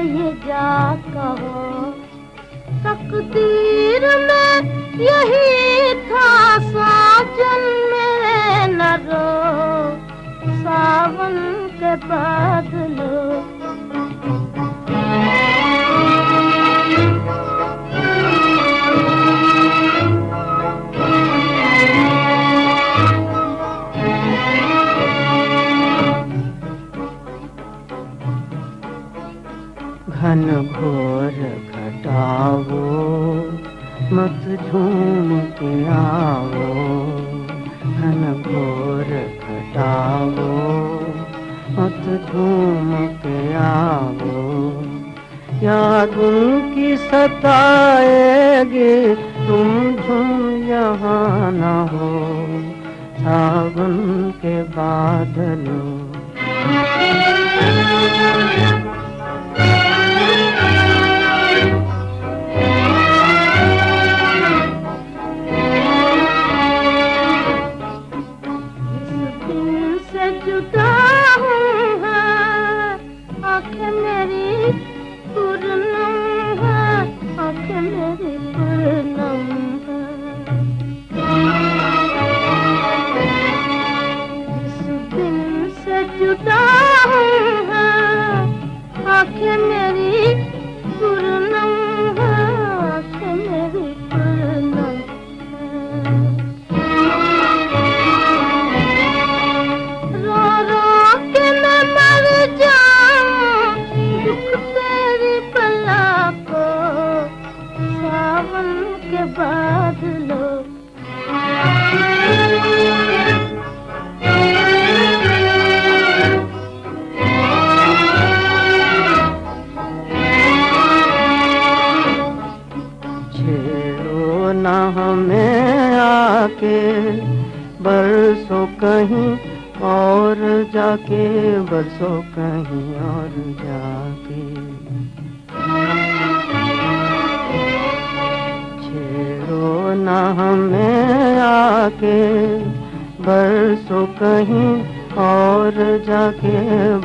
Speaker 6: ये जा कहो। तकदीर में यही था साजन मेरे न रो, सावन के बादलों।
Speaker 5: घन घोर घटाओ मत झूम के आओ, घन घोर घटाओ मत झूम के आओ। याद उनकी सताएगी तुम झूम यहाँ न हो, सावन के बादलों। बरसों कहीं और जाके, बरसों कहीं और जाके। छेड़ो ना हमें आके, बरसों कहीं और जाके,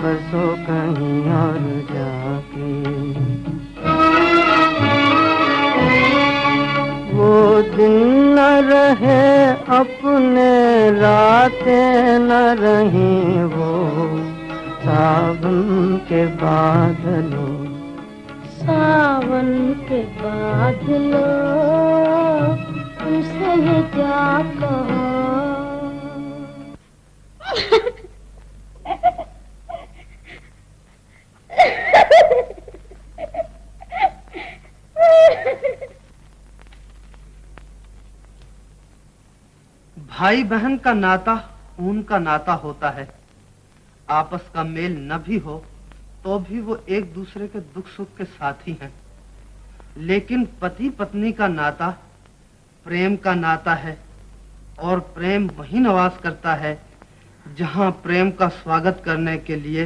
Speaker 5: बरसों कहीं और जाके। वो दिन न रहे अपने, रातें न रहीं वो, सावन के बादलों।
Speaker 6: सावन के बादलों तुमसे ये क्या कहो।
Speaker 8: भाई बहन का नाता खून का नाता होता है। आपस का मेल न भी हो तो भी वो एक दूसरे के दुख सुख के साथी हैं। लेकिन पति पत्नी का नाता प्रेम का नाता है, और प्रेम वहीं निवास करता है जहां प्रेम का स्वागत करने के लिए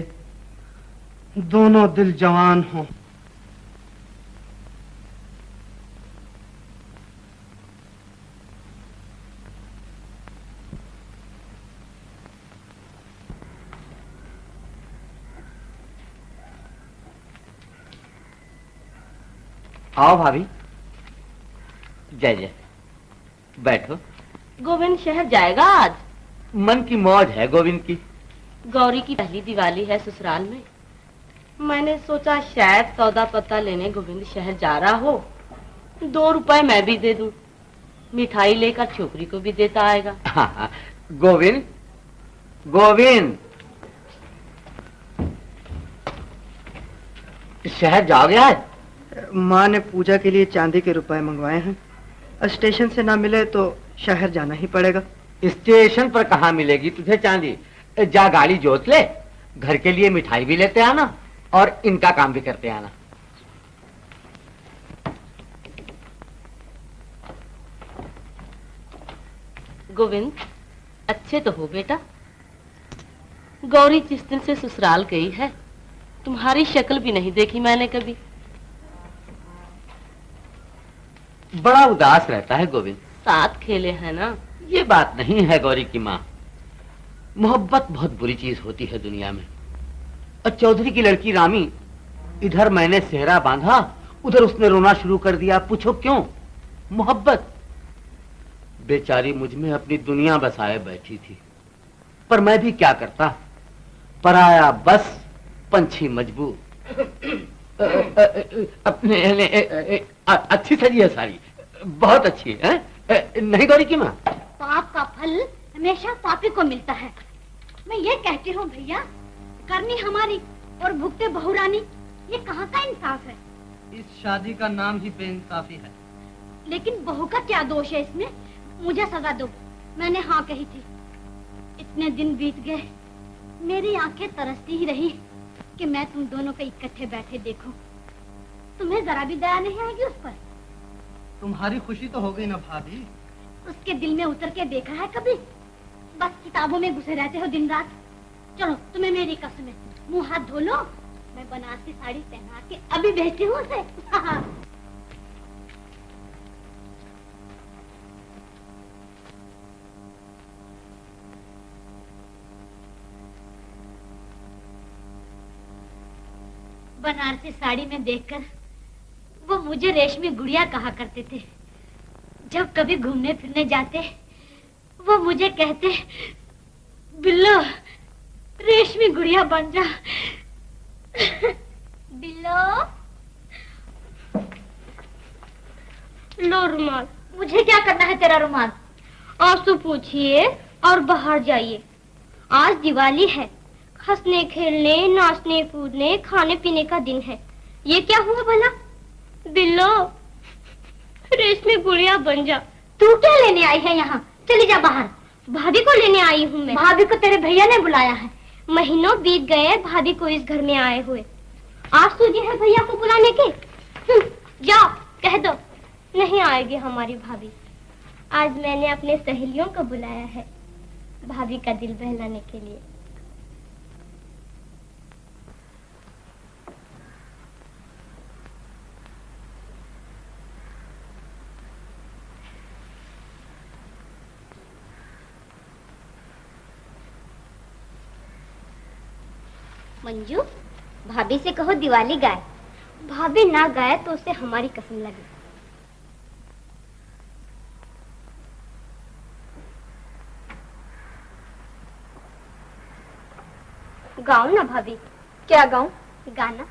Speaker 8: दोनों दिल जवान हों।
Speaker 2: आओ भाभी। जय जय, बैठो।
Speaker 3: गोविंद शहर जाएगा आज?
Speaker 2: मन की मौज है गोविंद की।
Speaker 3: गौरी की पहली दिवाली है ससुराल में। मैंने सोचा शायद सौदा पत्ता लेने गोविंद शहर जा रहा हो, 2 रुपए मैं भी दे दूं, मिठाई लेकर छोकरी को भी देता आएगा।
Speaker 2: हाँ, गोविंद गोविंद शहर जाओगे आज?
Speaker 5: माँ ने पूजा के लिए चांदी के रुपए मंगवाए हैं। स्टेशन से ना मिले तो शहर जाना ही पड़ेगा।
Speaker 2: स्टेशन पर कहाँ मिलेगी तुझे चांदी? जा गाड़ी जोत ले, घर के लिए मिठाई भी लेते आना और इनका काम भी करते आना।
Speaker 3: गोविंद अच्छे तो हो बेटा। गौरी जिस दिन से ससुराल गई है तुम्हारी शक्ल भी नहीं देखी मैंने कभी।
Speaker 2: बड़ा उदास रहता है गोविंद।
Speaker 3: साथ खेले हैं ना।
Speaker 2: ये बात नहीं है गौरी की माँ, मोहब्बत बहुत बुरी चीज होती है दुनिया में। और चौधरी की लड़की रामी इधर मैंने सेहरा बांधा, उधर उसने रोना शुरू कर दिया। पूछो क्यों? मोहब्बत। बेचारी मुझ में अपनी दुनिया बसाए बैठी थी, पर मैं भी क्या करता, पराया बस पंछी मजबूर। अपने अच्छी सजी है साड़ी, बहुत अच्छी है, नहीं गौरी की माँ?
Speaker 7: पाप का फल हमेशा पापी को मिलता है। मैं ये कहती हूँ भैया, करनी हमारी और भुगते बहुरानी, ये कहाँ का इंसाफ है?
Speaker 5: इस शादी का नाम ही बेइंसाफी है।
Speaker 7: लेकिन बहू का क्या दोष है इसमें? मुझे सजा दो, मैंने हाँ कही थी। इतने दिन बीत गए, मेरी आंखें तरसती ही रही कि मैं तुम दोनों को इकट्ठे बैठे देखूं। तुम्हें जरा भी दया नहीं आएगी उस पर?
Speaker 5: तुम्हारी खुशी तो हो गई ना भाभी?
Speaker 7: उसके दिल में उतर के देखा है कभी? बस किताबों में घुसे रहते हो दिन रात। चलो तुम्हें मेरी कसम है, मुंह हाथ धो लो, मैं बनारसी साड़ी पहना के अभी भेजती हूँ उसे। बनारसी साड़ी में देखकर वो मुझे रेशमी गुड़िया कहा करते थे। जब कभी घूमने फिरने जाते वो मुझे कहते, बिल्लो रेशमी गुड़िया बन जा। बिल्लो, लो रुमाल। मुझे क्या करना है तेरा रुमाल? आंसू पूछिए और बाहर जाइए। आज दिवाली है, हंसने खेलने नाचने कूदने खाने पीने का दिन है। ये क्या हुआ भला? बिल्लो रेशमी गुड़िया बन जा। तू क्या लेने आई है यहाँ? चली जा बाहर। भाभी को लेने आई हूँ मैं। भाभी को तेरे भैया ने बुलाया है। महीनों बीत गए भाभी को इस घर में आए हुए। आज सूझी है भैया को बुलाने की? जाओ कह दो नहीं आएगी हमारी भाभी। आज मैंने अपने सहेलियों को बुलाया है भाभी का दिल बहलाने के लिए। मंजू, भाभी से कहो दिवाली गाए। भाभी ना गाए तो उसे हमारी कसम लगे। गाओ ना भाभी। क्या गाऊं? गाना।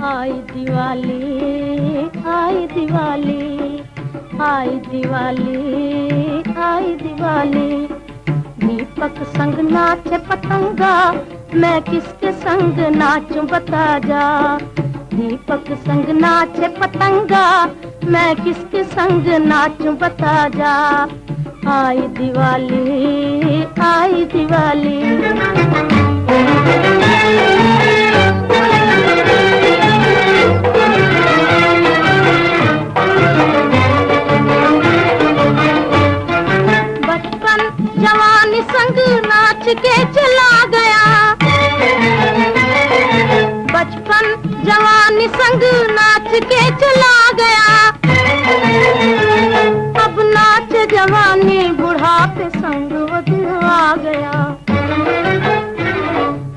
Speaker 6: आई दिवाली आई दिवाली आई दिवाली आई दिवाली। दीपक संग नाचे पतंगा, मैं किसके संग नाचूं बता जा। दीपक संग नाचे पतंगा, मैं किसके संग नाचूं बता जा। आई दिवाली आई दिवाली। जवानी संग नाच के चला गया। बचपन जवानी संग नाच के चला गया। अब नाच जवानी बुढ़ापे संग वो दिन आ गया।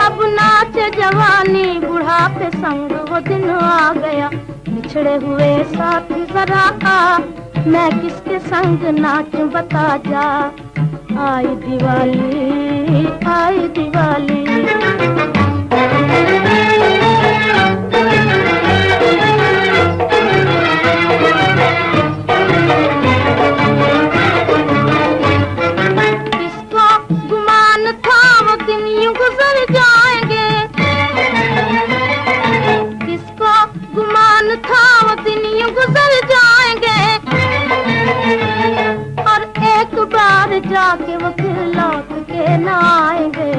Speaker 6: अब नाच जवानी बुढ़ापे संग वो दिन आ गया। बिछड़े हुए साथी जरा आ, मैं किसके संग नाचूं बता जा। आई दिवाली आई दिवाली। किसको गुमान था वो दिन यूं गुजर जाएंगे। किसको गुमान था वो दिन यूं गुजर जाएंगे। और एक बार जाके वो फिर लौट के न आएंगे।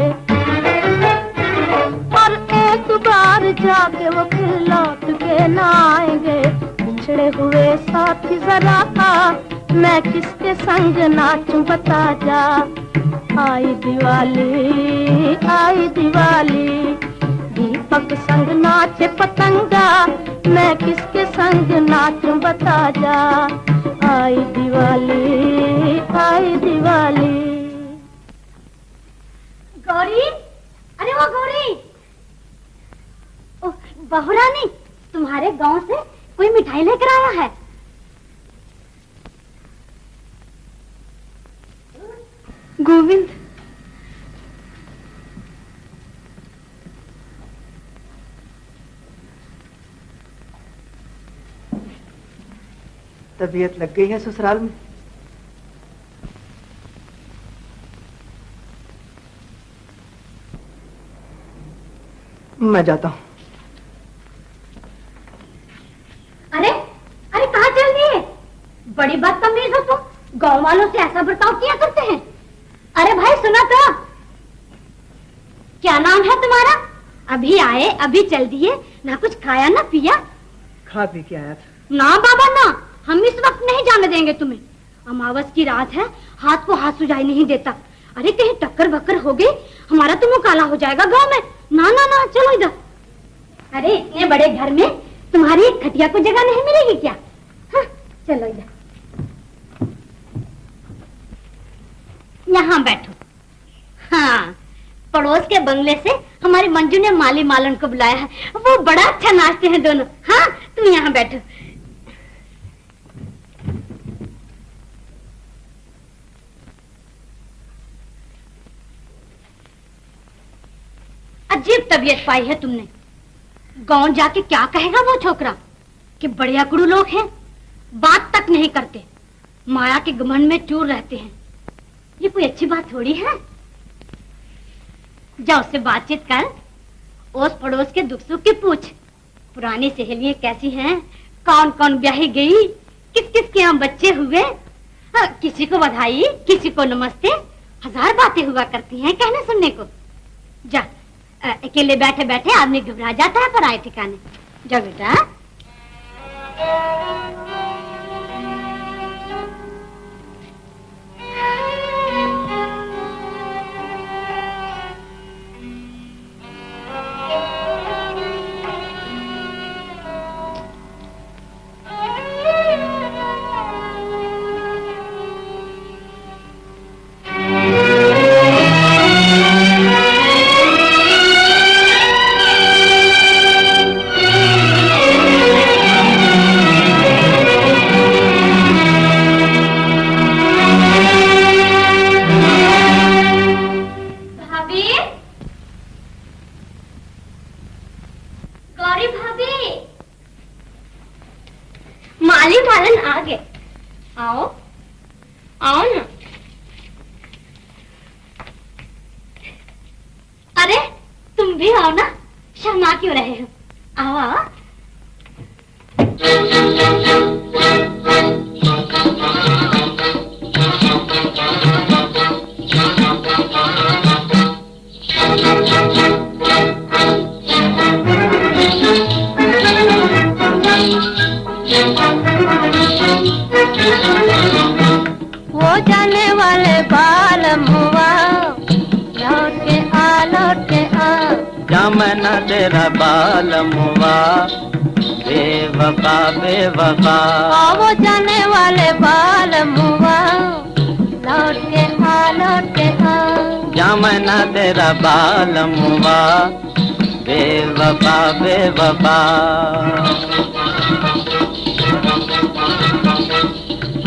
Speaker 6: और एक बार जाके वो फिर लौट के न आएंगे। बिछड़े हुए साथी जरा आ, मैं किसके संग नाचूं बता जा। आई दिवाली आई दिवाली। दीपक संग नाचे पतंगा, मैं किसके संग नाचूं बता जा। आई दिवाली आई दिवाली।
Speaker 7: गौरी, अरे वो गौरी, ओह बहू रानी, तुम्हारे गांव से कोई मिठाई लेकर आया है।
Speaker 6: गोविंद,
Speaker 5: तबीयत लग गई है ससुराल में? मैं जाता हूँ।
Speaker 7: अरे अरे कहाँ चल दिए? बड़ी बदतमीज हो तुम, गांव वालों से ऐसा बर्ताव किया करते हैं। अरे भाई सुना तो, क्या नाम है तुम्हारा? अभी आए अभी चल दिए, ना कुछ खाया ना पिया।
Speaker 5: खा पी के आया था।
Speaker 7: ना बाबा ना, हम इस वक्त नहीं जाने देंगे तुम्हें। अमावस की रात है, हाथ को हाथ सुझाई नहीं देता। अरे कहीं टक्कर बक्कर हो गई, हमारा तो मुंह काला हो जाएगा गांव में। ना ना ना, चलो इधर। अरे इतने बड़े घर में तुम्हारी खटिया को जगह नहीं मिलेगी क्या? हाँ, चलो इधर, यहाँ बैठो। हाँ, पड़ोस के बंगले से हमारी मंजू ने माली मालन को बुलाया है, वो बड़ा अच्छा नाचते हैं दोनों। हाँ, तुम यहाँ बैठो। अजीब तबीयत पाई है तुमने। गांव जाके क्या कहेगा वो छोकरा कि बड़े अकड़ू लोग हैं, बात तक नहीं करते, माया के घमंड में चूर रहते हैं। ये कोई अच्छी बात थोड़ी है। जा उससे बातचीत कर, ओस पड़ोस के दुख सुख की पूछ। पुरानी सहेलियां कैसी हैं, कौन कौन ब्याही गई, किस किस के यहाँ बच्चे हुए। किसी को बधाई, किसी को नमस्ते, हजार बातें हुआ करती हैं कहने सुनने को। जा, अकेले बैठे बैठे आदमी घबरा जाता है पराए ठिकाने। जा बेटा।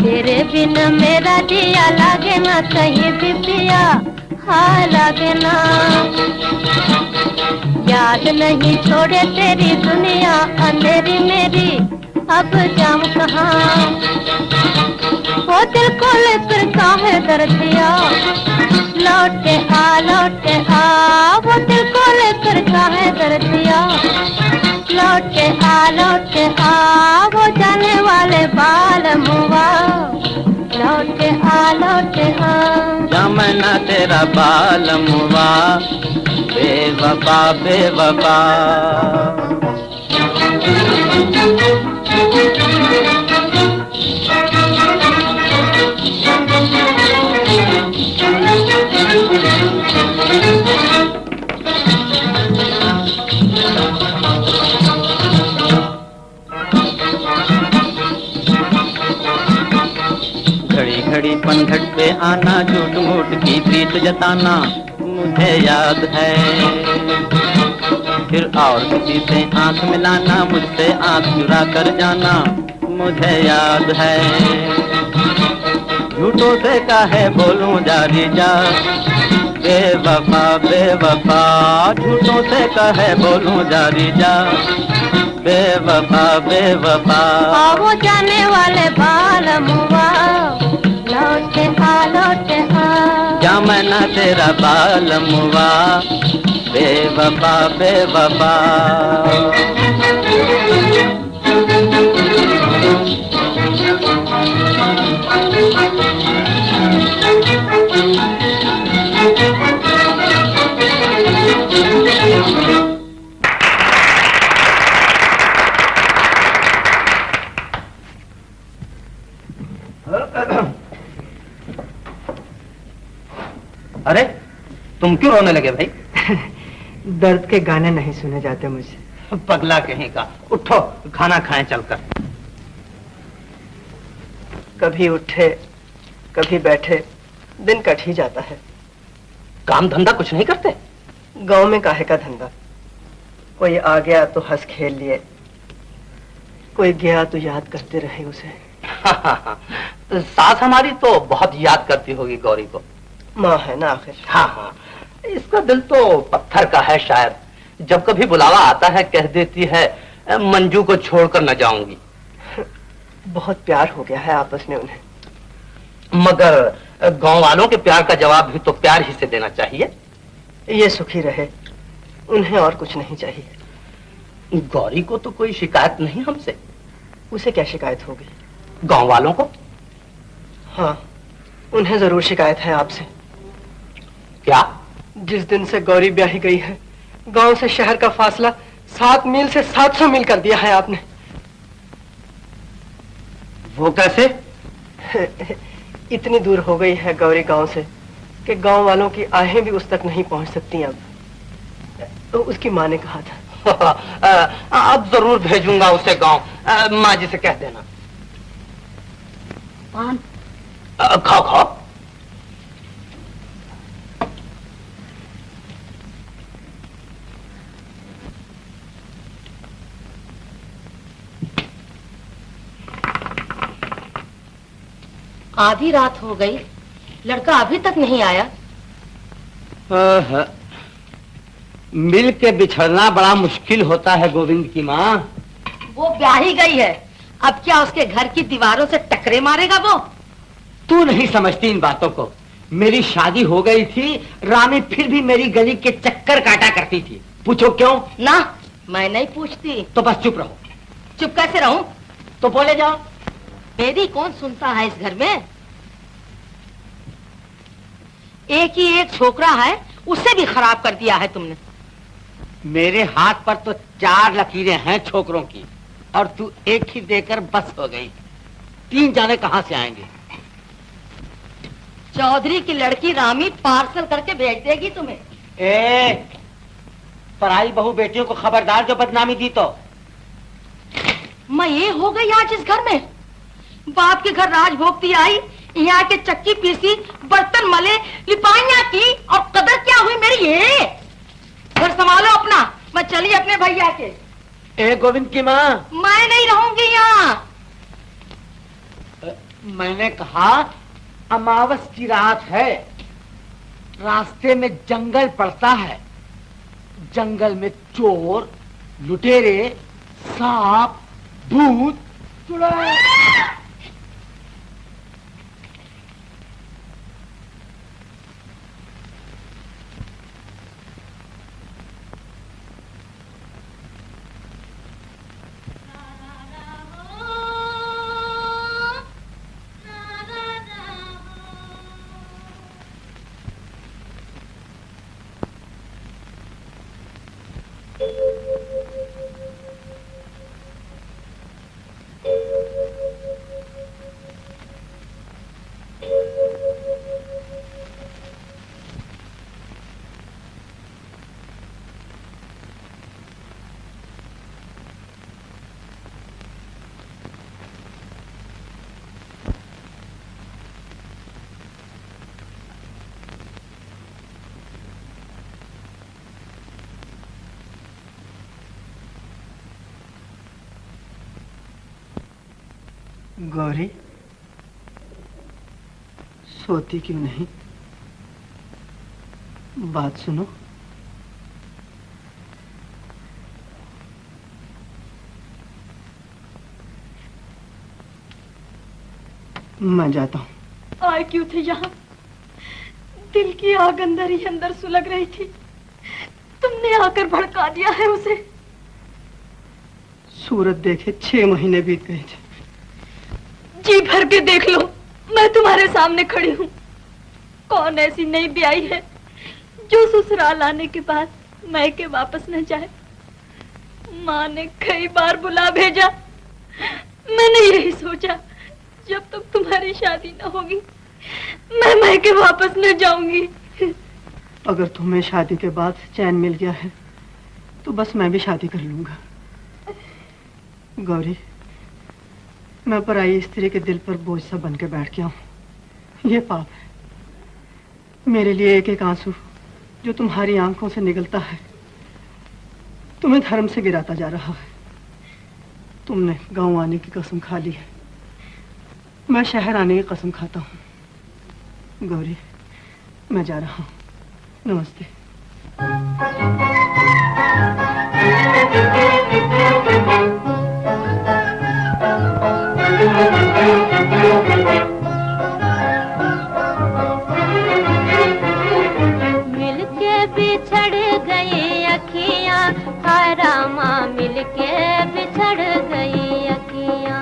Speaker 6: तेरे बिन मेरा दिया लागे ना कहीं भी पिया, हाँ लागे ना। याद नहीं छोड़े तेरी दुनिया अंधेरी मेरी, अब जाऊं कहाँ। वो दिल को लेकर काहे दर्दिया, लौटे आ वो दिल को लेकर काहे दर्दिया, लौटे आ वो जाने वाले बाल मुआ, लौटे आ
Speaker 9: जमना तेरा बाल मुआ, बेवफा बेवफा। घड़ी पनघट पे आना, झूठ मूठ की प्रीत जताना मुझे याद है। फिर और किसी से आंख मिलाना, मुझसे आंख चुरा कर जाना मुझे याद है। झूठों से काहे बोलूं जारी जा, बेवफा बेवफा, झूठों से काहे बोलूं जारी जा, बेवफा बेवफा।
Speaker 6: वो जाने वाले बालमुआ, लौटे आ
Speaker 9: जा मैं ना तेरा बालमुआ, बेवफा बेवफा।
Speaker 8: अरे तुम क्यों रोने लगे भाई?
Speaker 5: दर्द के गाने नहीं सुने जाते मुझे।
Speaker 8: पगला कहीं का, उठो खाना खाएं चलकर।
Speaker 5: कभी उठे कभी बैठे, दिन कट ही जाता है।
Speaker 8: काम धंधा कुछ नहीं करते?
Speaker 5: गांव में काहे का धंधा, कोई आ गया तो हंस खेल लिए, कोई गया तो याद करते रहे उसे।
Speaker 8: सास हमारी तो बहुत याद करती होगी गौरी को।
Speaker 5: माँ है ना आखिर।
Speaker 8: हाँ हाँ, इसका दिल तो पत्थर का है शायद। जब कभी बुलावा आता है कह देती है मंजू को छोड़कर न जाऊंगी।
Speaker 5: बहुत प्यार हो गया है आपस में उन्हें।
Speaker 8: मगर गांव वालों के प्यार का जवाब भी तो प्यार ही से देना चाहिए।
Speaker 5: ये सुखी रहे, उन्हें और कुछ नहीं चाहिए।
Speaker 8: गौरी को तो कोई शिकायत नहीं हमसे।
Speaker 5: उसे क्या शिकायत होगी?
Speaker 8: गांव वालों को?
Speaker 5: हाँ, उन्हें जरूर शिकायत है आपसे।
Speaker 8: क्या?
Speaker 5: जिस दिन से गौरी ब्याही गई है, गांव से शहर का फासला 7 मील से 700 मील कर दिया है आपने।
Speaker 8: वो कैसे?
Speaker 5: इतनी दूर हो गई है गौरी गांव से कि गांव वालों की आहें भी उस तक नहीं पहुंच सकती अब। तो उसकी माँ ने कहा था।
Speaker 8: अब जरूर भेजूंगा उसे गांव। माँ जी से कह देना।
Speaker 3: पान
Speaker 8: खाओ खाओ।
Speaker 4: आधी रात हो गई, लड़का अभी तक नहीं आया।
Speaker 2: मिल के बिछड़ना बड़ा मुश्किल होता है गोविंद की माँ।
Speaker 4: वो ब्याही गई है, अब क्या उसके घर की दीवारों से टकरे मारेगा वो?
Speaker 2: तू नहीं समझती इन बातों को। मेरी शादी हो गई थी, रानी फिर भी मेरी गली के चक्कर काटा करती थी। पूछो क्यों?
Speaker 4: ना, मैं नहीं पूछती।
Speaker 2: तो बस चुप रहो।
Speaker 4: चुप कैसे रहूं?
Speaker 2: तो बोले जाओ।
Speaker 4: मेरी कौन सुनता है इस घर में? एक ही एक छोकरा है, उसे भी खराब कर दिया है तुमने।
Speaker 2: मेरे हाथ पर तो 4 लकीरें हैं छोकरों की, और तू एक ही देकर बस हो गई। 3 जाने कहां से आएंगे?
Speaker 4: चौधरी की लड़की रामी पार्सल करके भेज देगी तुम्हें।
Speaker 2: पराई बहू बेटियों को खबरदार जो बदनामी दी तो।
Speaker 4: मैं ये हो गई आज इस घर में। बाप के घर राज भोगती आई, यहाँ के चक्की पीसी, बर्तन मले, लिपाइयाँ की, और कदर क्या हुई मेरी? ये घर संभालो अपना, मैं चली अपने भैया के।
Speaker 2: गोविंद की माँ,
Speaker 4: मैं नहीं रहूंगी यहाँ।
Speaker 2: मैंने कहा अमावस की रात है, रास्ते में जंगल पड़ता है। जंगल में चोर, लुटेरे, सांप, भूत, चुड़ैल।
Speaker 5: गौरी, सोती क्यों नहीं? बात सुनो। मैं जाता हूँ।
Speaker 10: आए क्यों थे यहाँ? दिल की आग अंदर ही अंदर सुलग रही थी, तुमने आकर भड़का दिया है उसे।
Speaker 5: सूरत देखे 6 महीने बीत गए थे।
Speaker 10: जी भर के देख लो, मैं तुम्हारे सामने खड़ी हूँ। कौन ऐसी नई ब्याई है जो ससुराल आने के बाद मायके वापस न जाए? माँ ने कई बार बुला भेजा, मैंने यही सोचा जब तक तुम्हारी शादी न होगी मैं मायके वापस न जाऊंगी।
Speaker 5: अगर तुम्हें शादी के बाद चैन मिल गया है तो बस मैं भी शादी कर लूंगा। गौरी, मैं पराई स्त्री के दिल पर बोझ सा बन के बैठ गया हूँ। ये पाप है। मेरे लिए एक एक आंसू जो तुम्हारी आंखों से निकलता है तुम्हें धर्म से गिराता जा रहा है। तुमने गांव आने की कसम खा ली है, मैं शहर आने की कसम खाता हूँ। गौरी, मैं जा रहा हूँ। नमस्ते।
Speaker 6: मिलके बिछड़ गई अखियाँ, हाय रामा मिलके बिछड़ गई अखियाँ।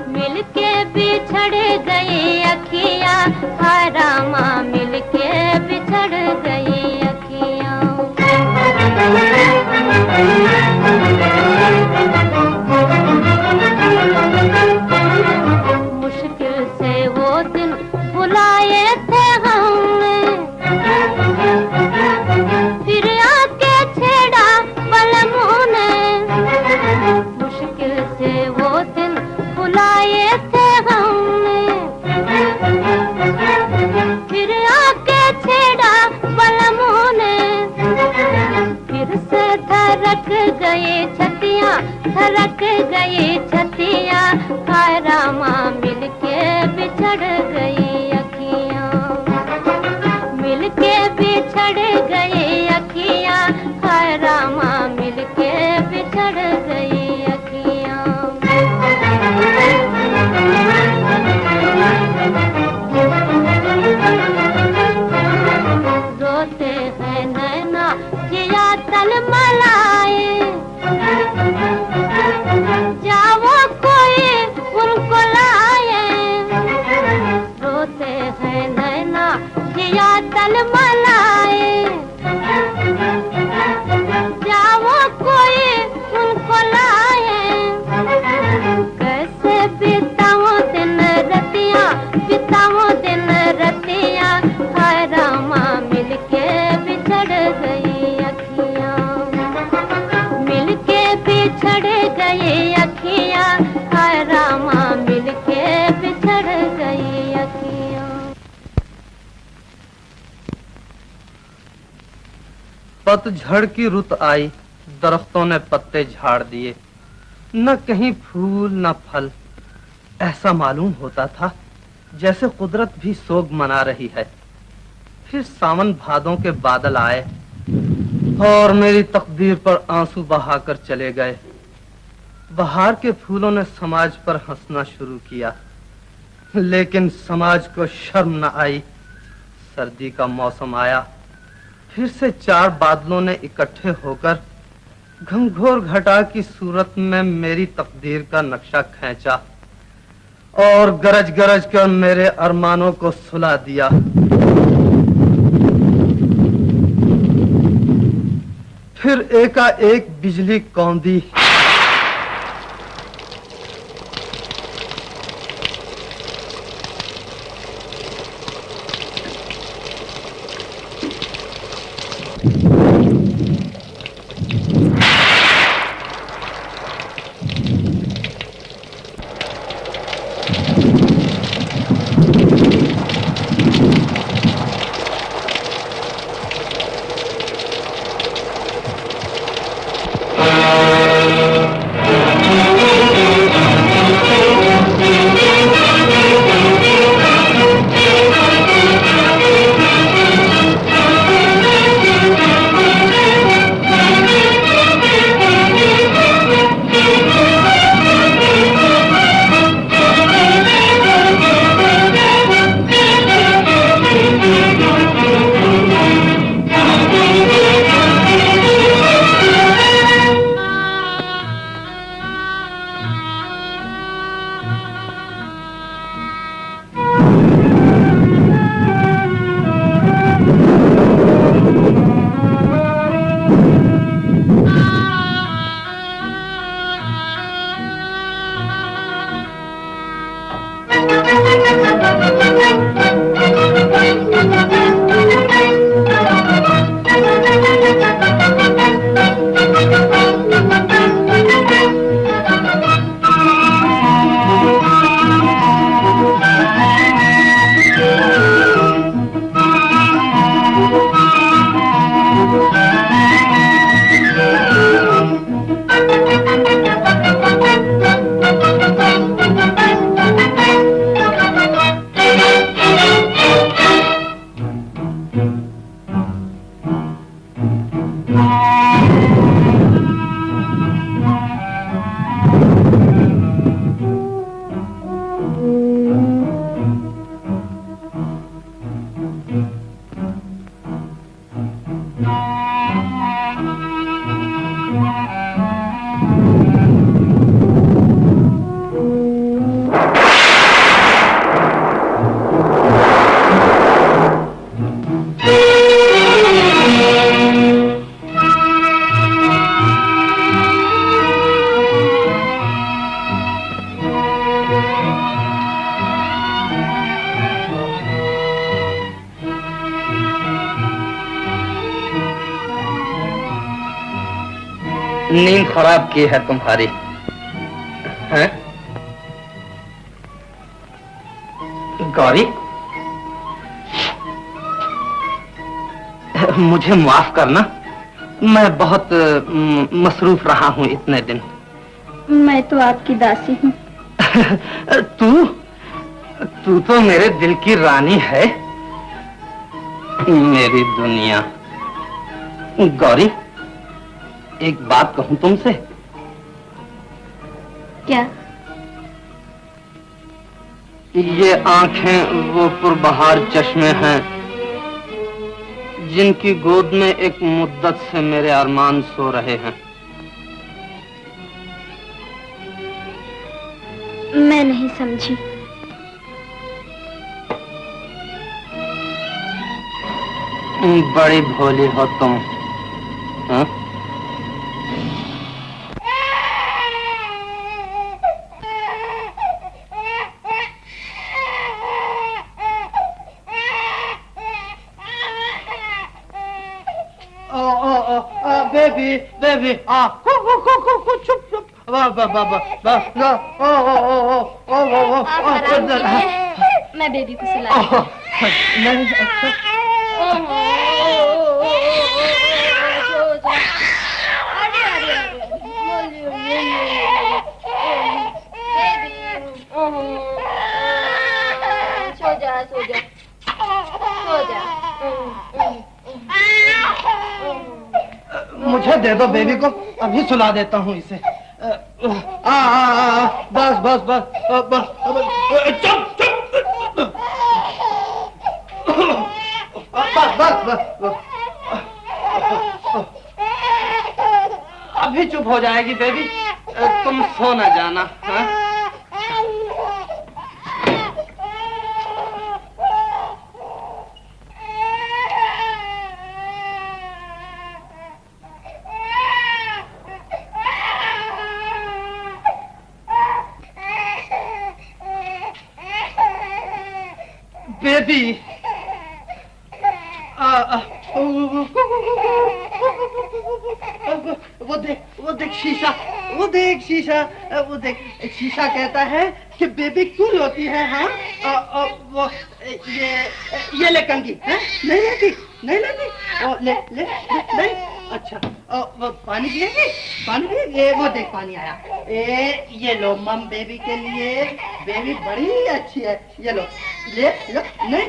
Speaker 6: मिलके बिछड़ गई अखियाँ, हाय रामा मिलके बिछड़ गई अखियाँ। मुश्किल से वो दिन बुलाए थे हमने, फिर आके छेड़ा पलमों ने। मुश्किल से वो दिन बुलाए थे हमने, फिर आके छेड़ा पलमों ने। फिर से धड़क गए छतियाँ, धड़क गई छतियाँ, हाय रामा मिलके बिछड़ गई अखियाँ। मिलके बिछड़ गई अखियाँ, हाय रामा मिलके बिछड़ गई अखियाँ। रोते हैं नैना जिया तलमलाए, जाओ कोई उनको लाए। रोते हैं नैना जिया तलमलाए, जाओ कोई उनको लाए। कैसे बिताऊं दिन रतियाँ, बिताऊं दिन रतियाँ, हाय रामा मिलके बिछड़ गई अखियाँ। मिलके बिछड़ गई अखियाँ, हाय रामा मिलके बिछड़ गई अखियाँ।
Speaker 8: पतझड़ की रुत आई, दरख्तों ने पत्ते झाड़ दिए, न कहीं फूल न फल। ऐसा मालूम होता था जैसे कुदरत भी सोग मना रही है। फिर सावन भादों के बादल आए और मेरी तकदीर पर आंसू बहाकर चले गए। बहार के फूलों ने समाज पर हंसना शुरू किया, लेकिन समाज को शर्म न आई। सर्दी का मौसम आया, फिर से 4 बादलों ने इकट्ठे होकर घंघोर घटा की सूरत में मेरी तकदीर का नक्शा खींचा और गरज गरज कर मेरे अरमानों को सुला दिया। फिर एकाएक बिजली कौंधी। नींद खराब की है तुम्हारी, हैं? गौरी, मुझे माफ करना, मैं बहुत मसरूफ रहा हूँ इतने दिन।
Speaker 10: मैं तो आपकी दासी हूँ।
Speaker 8: तू तो मेरे दिल की रानी है, मेरी दुनिया। गौरी, एक बात कहूं तुमसे?
Speaker 10: क्या?
Speaker 8: ये आंखें वो पुरबहार चश्मे हैं जिनकी गोद में एक मुद्दत से मेरे अरमान सो रहे हैं।
Speaker 10: मैं नहीं समझी।
Speaker 8: बड़ी भोली हो तुम, हाँ? बेबी बेबी चुप चुप
Speaker 10: मैं बेबी को सुला
Speaker 8: नहीं।
Speaker 10: सो जा सो जा सो जा।
Speaker 8: मुझे दे दो बेबी को, अभी सुला देता हूँ इसे। बस बस बस बस चुप चुप बस बस बस अभी चुप हो जाएगी बेबी, तुम सो न जाना, हाँ? बेबी, वो देख शीशा, वो देख शीशा, वो देख शीशा कहता है कि बेबी क्यों रोती है, हाँ? वो ये ले कंगी, है? नहीं लेती, नहीं लेती, ले ले नहीं, अच्छा, वो पानी पिएगी, पानी पिएगी, ये वो देख पानी आया, ये लो मम बेबी के लिए, बेबी बड़ी अच्छी है, ये लो, ले लो, नहीं,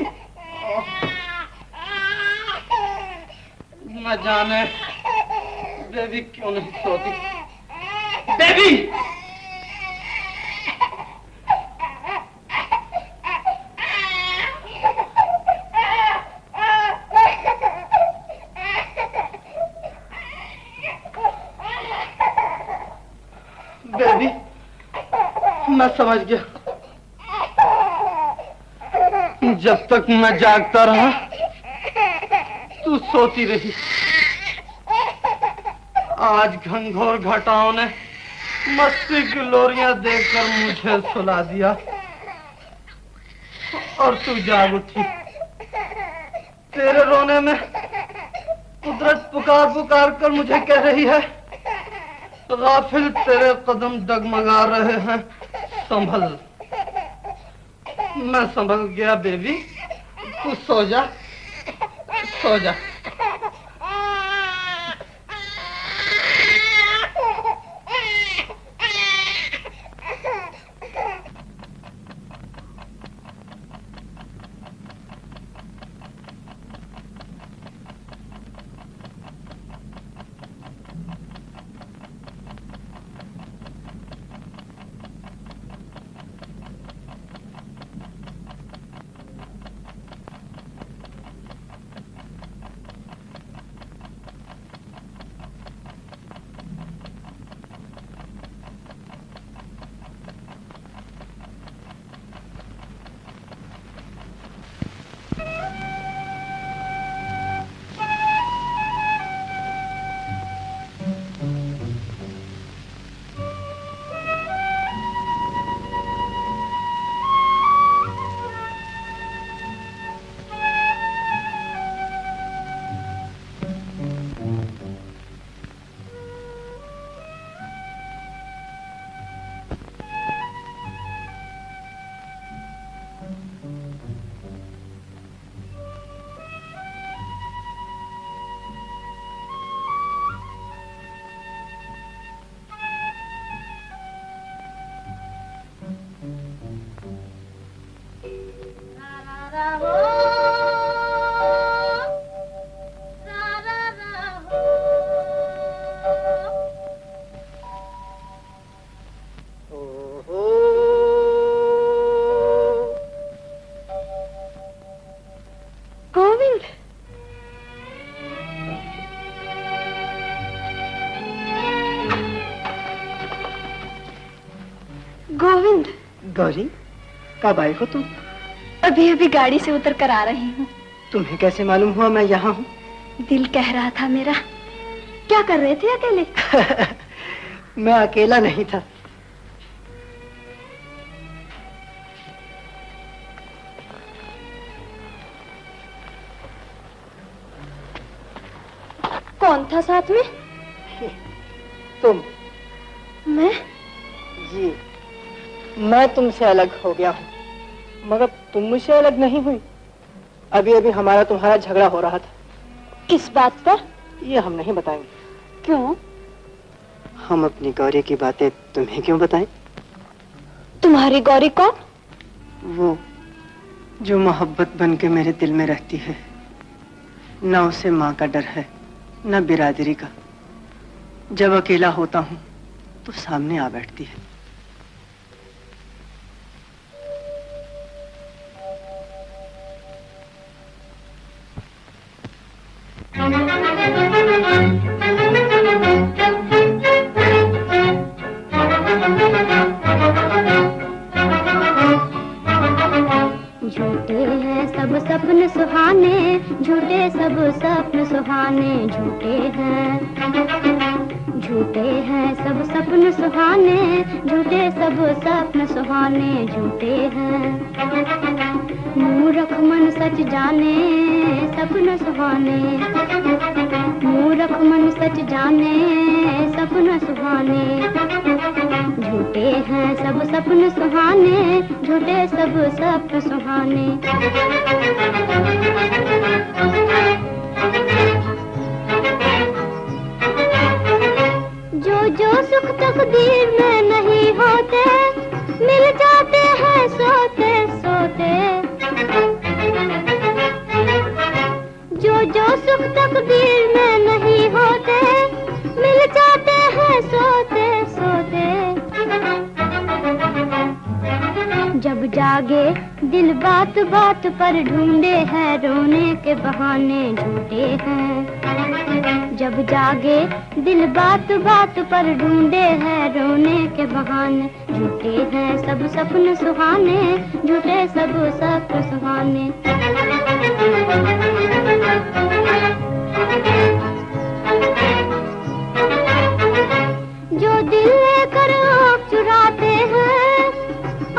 Speaker 8: न जाने बेबी क्यों नहीं सोती। बेबी, बेबी, मैं समझ गया। जब तक मैं जागता रहा तू सोती रही। आज घनघोर घटाओं ने मस्ती की लोरियां देखकर मुझे सुला दिया। और तू जाग उठी। तेरे रोने में कुदरत पुकार पुकार कर मुझे कह रही है, गाफिल तेरे कदम डगमगा रहे हैं, संभल। मैं संभल गया बेबी, तू सो जा, सो जा।
Speaker 10: गोविंद।
Speaker 5: गौरी, कब आई हो तुम?
Speaker 10: अभी अभी गाड़ी से उतर कर आ रही हूँ।
Speaker 5: तुम्हें कैसे मालूम हुआ मैं यहाँ हूँ?
Speaker 10: दिल कह रहा था मेरा। क्या कर रहे थे अकेले?
Speaker 5: मैं अकेला नहीं था।
Speaker 10: कौन था साथ में?
Speaker 5: तुम।
Speaker 10: मैं?
Speaker 5: जी, मैं तुमसे अलग हो गया हूँ, मगर तुम मुझसे अलग नहीं हुई। अभी अभी हमारा तुम्हारा झगड़ा हो रहा था।
Speaker 10: किस बात पर?
Speaker 5: ये हम नहीं बताएंगे।
Speaker 10: क्यों?
Speaker 5: हम अपनी गौरी की बातें तुम्हें क्यों बताएं?
Speaker 10: तुम्हारी गौरी कौन?
Speaker 5: वो जो मोहब्बत बन के मेरे दिल में रहती है। न उसे माँ का डर है, न बिरादरी का। जब अकेला होता हूँ तो सामने आ बैठती है।
Speaker 6: झूठे हैं सब सपन सुहाने, झूठे सब सपन सुहाने, झूठे हैं, झूठे हैं सब सपन सुहाने, झूठे सब सपन सुहाने, झूठे हैं। मूर्ख मन सच जाने सपन सुहाने, मूर्ख मन सच जाने सपन सुहाने, झूठे हैं सब सपन सुहाने, झूठे सब सपन सुहाने। जो जो सुख तकदीर में नहीं होते, मिल जाते हैं सोते सोते। जो जो सुख तकदीर में नहीं होते, मिल जाते हैं सोते सोते। जब जागे दिल बात बात पर ढूंढे हैं रोने के बहाने, झूठे हैं। जब जागे दिल बात बात पर ढूंढे हैं रोने के बहाने, झूठे हैं सब सपन सुहाने, झूठे सब सपन सुहाने। जो दिल लेकर आँख चुराते हैं,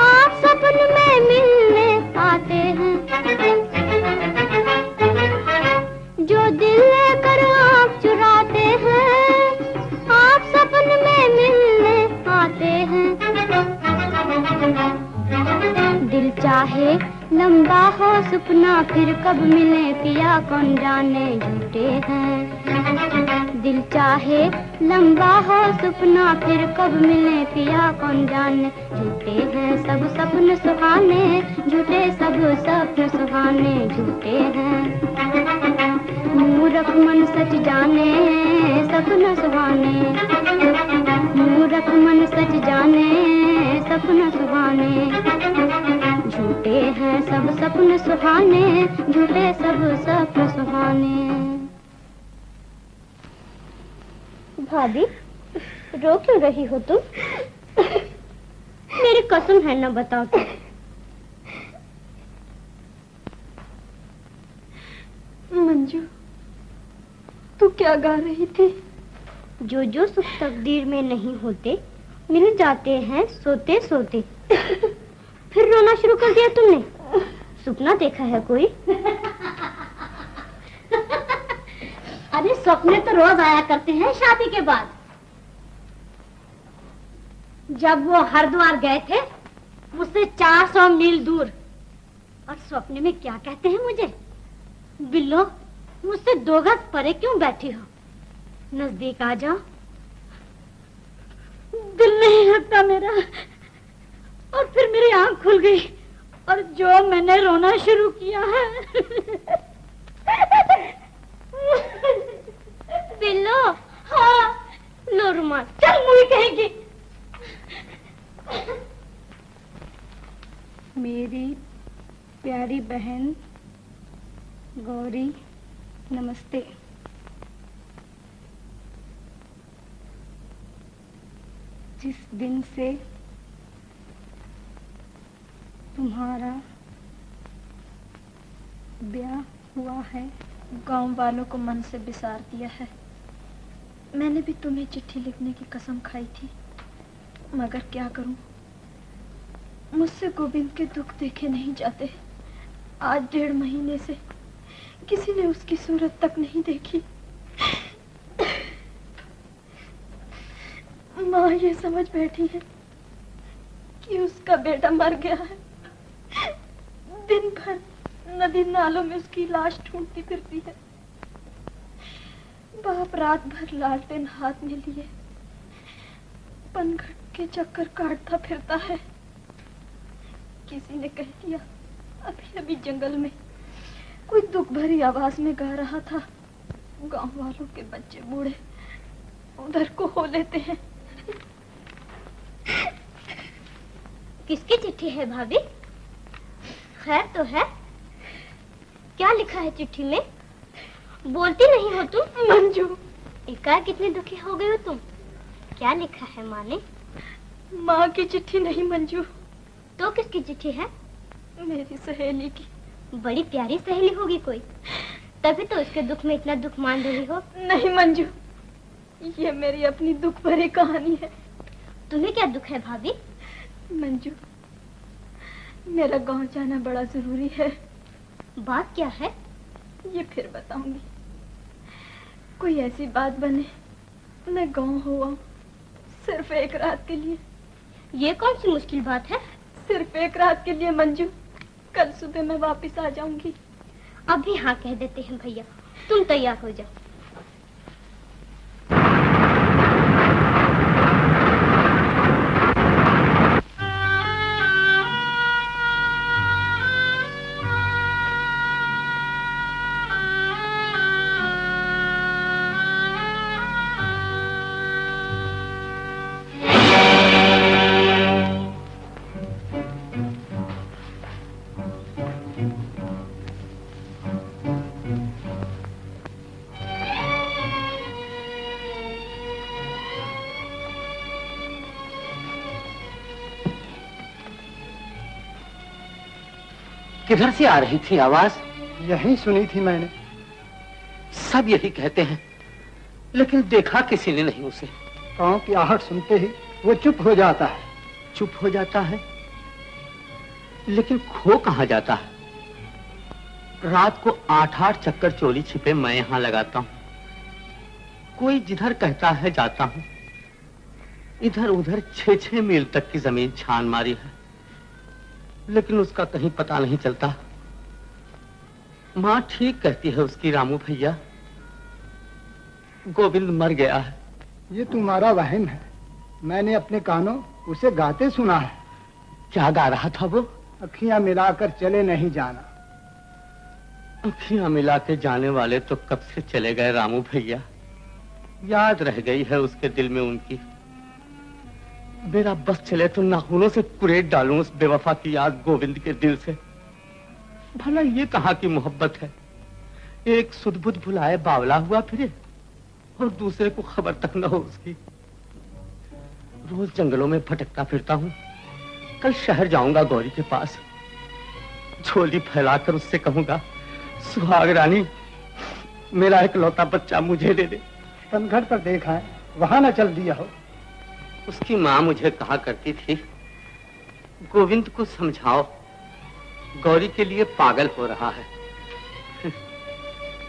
Speaker 6: आप सपन में मिलने आते मिलने कर आप चुराते हैं, आप सपन में मिलने आते हैं। दिल चाहे लंबा हो सपना, फिर कब मिले पिया कौन जाने झूठे हैं। दिल चाहे लंबा हो सपना, फिर कब मिले पिया कौन जाने झूठे हैं। सब सपने सुहाने झूठे, सब सपने सुहाने झूठे हैं। मूर्ख मन सच जाने सपना सुहाने, मूर्ख मन सच जाने सपना सुहाने झूठे हैं। सब सपने सुहाने झूठे, सब सपने सुहाने।
Speaker 7: भाभी रो क्यों रही हो तुम? मेरी कसम है, ना बताओ तुम।
Speaker 10: मंजू, तू क्या गा रही थी?
Speaker 7: जो जो सुख तकदीर में नहीं होते, मिल जाते हैं सोते सोते। फिर रोना शुरू कर दिया तुमने? सपना देखा है कोई? अरे सपने तो रोज आया करते हैं शादी के बाद। जब वो हरिद्वार गए थे मुझसे 400 मील दूर, और सपने में क्या कहते हैं मुझे, बिल्लो मुझसे 2 गज परे क्यों बैठी हो, नजदीक आ जाओ। दिल नहीं लगता मेरा, और फिर मेरी आंख खुल गई और जो मैंने रोना शुरू किया है। बिल्लो, हाँ लो रुमाल, चल मुझे कहेगी। मेरी प्यारी बहन गौरी, नमस्ते। जिस दिन से तुम्हारा ब्याह हुआ है,
Speaker 10: गांव वालों को मन से बिसार दिया है। मैंने भी तुम्हें चिट्ठी लिखने की कसम खाई थी, मगर क्या करूं, मुझसे गोविंद के दुख देखे नहीं जाते। आज 1.5 महीने से किसी ने उसकी सूरत तक नहीं देखी। माँ ये समझ बैठी है कि उसका बेटा मर गया है। दिन भर नदी नालों में उसकी लाश ढूंढती फिरती है। बाप रात भर लालटेन हाथ में लिए पनघट के चक्कर काटता फिरता है। किसी ने कह दिया अभी अभी जंगल में कोई दुख भरी आवाज में गा रहा था। गांव वालों के बच्चे बूढ़े उधर को हो लेते हैं।
Speaker 7: किसकी चिट्ठी है भाभी? खैर तो है? क्या लिखा है चिट्ठी में? बोलती नहीं हो तुम।
Speaker 10: मंजू,
Speaker 7: एकाएक कितनी दुखी हो गई हो तुम? क्या लिखा है माँ ने?
Speaker 10: माँ की चिट्ठी नहीं मंजू।
Speaker 7: तो किसकी चिट्ठी है?
Speaker 10: मेरी सहेली की।
Speaker 7: बड़ी प्यारी सहेली होगी कोई, तभी तो उसके दुख में इतना दुख मान रही हो।
Speaker 10: नहीं मंजू, ये मेरी अपनी दुख भरी कहानी है।
Speaker 7: तुम्हें क्या दुख है भाभी?
Speaker 10: मंजू, मेरा गांव जाना बड़ा जरूरी है।
Speaker 7: बात क्या है?
Speaker 10: ये फिर बताऊंगी। कोई ऐसी बात बने मैं गांव हुआ सिर्फ 1 रात के लिए।
Speaker 7: ये कौन सी मुश्किल बात है?
Speaker 10: सिर्फ 1 रात के लिए मंजू। कल सुबह मैं वापस आ जाऊंगी।
Speaker 7: अभी हाँ कह देते हैं भैया, तुम तैयार हो जाओ।
Speaker 2: किधर से आ रही थी आवाज?
Speaker 8: यही सुनी थी मैंने।
Speaker 2: सब यही कहते हैं, लेकिन देखा किसी ने नहीं उसे।
Speaker 8: पाँव की आहट सुनते ही वो चुप हो जाता है।
Speaker 2: चुप हो जाता है, लेकिन खो कहाँ जाता है? रात को 8-8 चक्कर चोरी छिपे मैं यहाँ लगाता हूँ। कोई जिधर कहता है जाता हूँ। इधर उधर 6-6 मील तक की जमीन छान मारी है, लेकिन उसका कहीं पता नहीं चलता। माँ ठीक कहती है उसकी, रामू भैया, गोविंद मर गया है।
Speaker 11: ये तुम्हारा वहम है। मैंने अपने कानों उसे गाते सुना है।
Speaker 2: क्या गा रहा था वो?
Speaker 11: अखियां मिलाकर चले नहीं जाना।
Speaker 2: अखियां मिला के जाने वाले तो कब से चले गए रामू भैया। याद रह गई है उसके दिल में उनकी। मेरा बस चले तो नाखूनों से कुरेद डालूं उस बेवफा की याद गोविंद के दिल से। भला ये कहाँ की मोहब्बत है? एक सुध-बुध भुलाए बावला हुआ फिरे और दूसरे को खबर तक न हो उसकी। रोज जंगलों में भटकता फिरता हूँ। कल शहर जाऊंगा गौरी के पास, झोली फैलाकर उससे कहूंगा, सुहाग रानी, मेरा इकलौता बच्चा मुझे दे दे।
Speaker 11: तमघट पर देखा है, वहां न चल दिया हो।
Speaker 2: उसकी माँ मुझे कहा करती थी, गोविंद को समझाओ, गौरी के लिए पागल हो रहा है।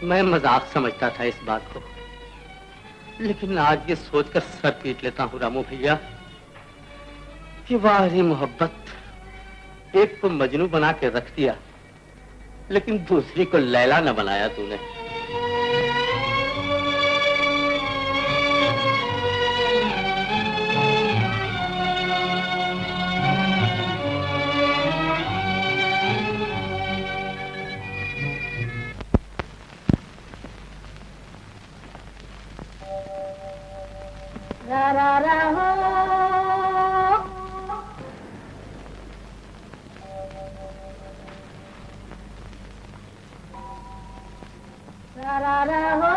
Speaker 2: मैं मजाक समझता था इस बात को, लेकिन आज ये सोचकर सर पीट लेता हूँ रामू भैया कि वाह रे मोहब्बत, एक को मजनू बना के रख दिया, लेकिन दूसरी को लैला न बनाया तूने।
Speaker 1: रा रा रा हो, रा रा रा हो,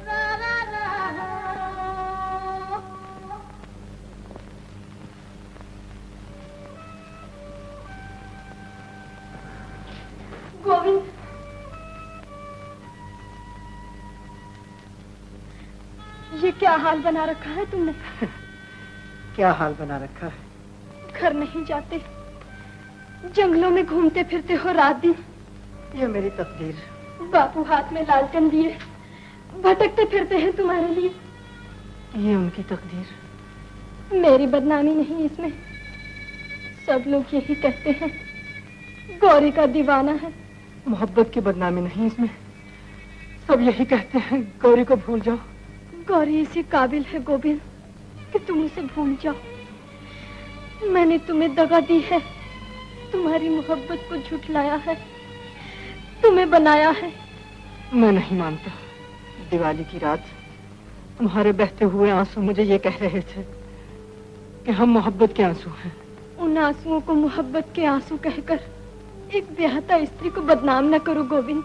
Speaker 1: रा रा रा हो। गोविंद, ये क्या हाल बना रखा है तुमने?
Speaker 5: क्या हाल बना रखा है?
Speaker 1: घर नहीं जाते, जंगलों में घूमते फिरते हो रात दिन।
Speaker 5: ये मेरी तकदीर।
Speaker 1: बापू हाथ में लालटेन लिए भटकते फिरते हैं तुम्हारे लिए।
Speaker 5: ये उनकी तकदीर।
Speaker 1: मेरी बदनामी नहीं इसमें। सब लोग यही कहते हैं, गौरी का दीवाना है।
Speaker 5: मोहब्बत की बदनामी नहीं इसमें। सब यही कहते हैं, गौरी को भूल जाओ।
Speaker 1: गौरी इसी काबिल है गोविंद कि तुम उसे भूल जाओ। मैंने तुम्हें दगा दी है, तुम्हारी मोहब्बत को झुठलाया है, तुम्हें बनाया है।
Speaker 5: मैं नहीं मानता। दिवाली की रात तुम्हारे बहते हुए आंसू मुझे ये कह रहे थे कि हम मोहब्बत के आंसू हैं।
Speaker 1: उन आंसुओं को मोहब्बत के आंसू कहकर एक ब्याहता स्त्री को बदनाम न करो गोविंद।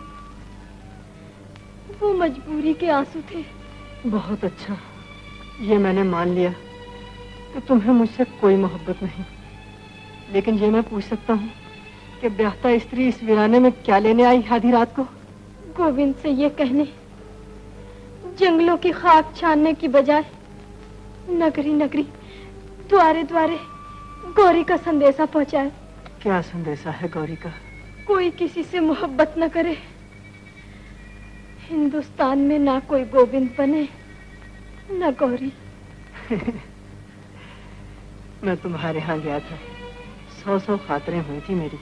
Speaker 1: वो मजबूरी के आंसू थे।
Speaker 5: बहुत अच्छा, ये मैंने मान लिया कि तुम्हें मुझसे कोई मोहब्बत नहीं। लेकिन ये मैं पूछ सकता हूँ कि ब्याहता स्त्री इस वीराने में क्या लेने आई आधी रात को?
Speaker 1: गोविंद से ये कहने, जंगलों की खाक छानने की बजाय नगरी नगरी द्वारे द्वारे गौरी का संदेशा पहुंचाए।
Speaker 5: क्या संदेशा है गौरी का?
Speaker 1: कोई किसी से मोहब्बत न करे। हिंदुस्तान में ना कोई गोविंद बने, न गौरी।
Speaker 5: मैं तुम्हारे यहाँ गया था, 100 खातरें हुई थी मेरी।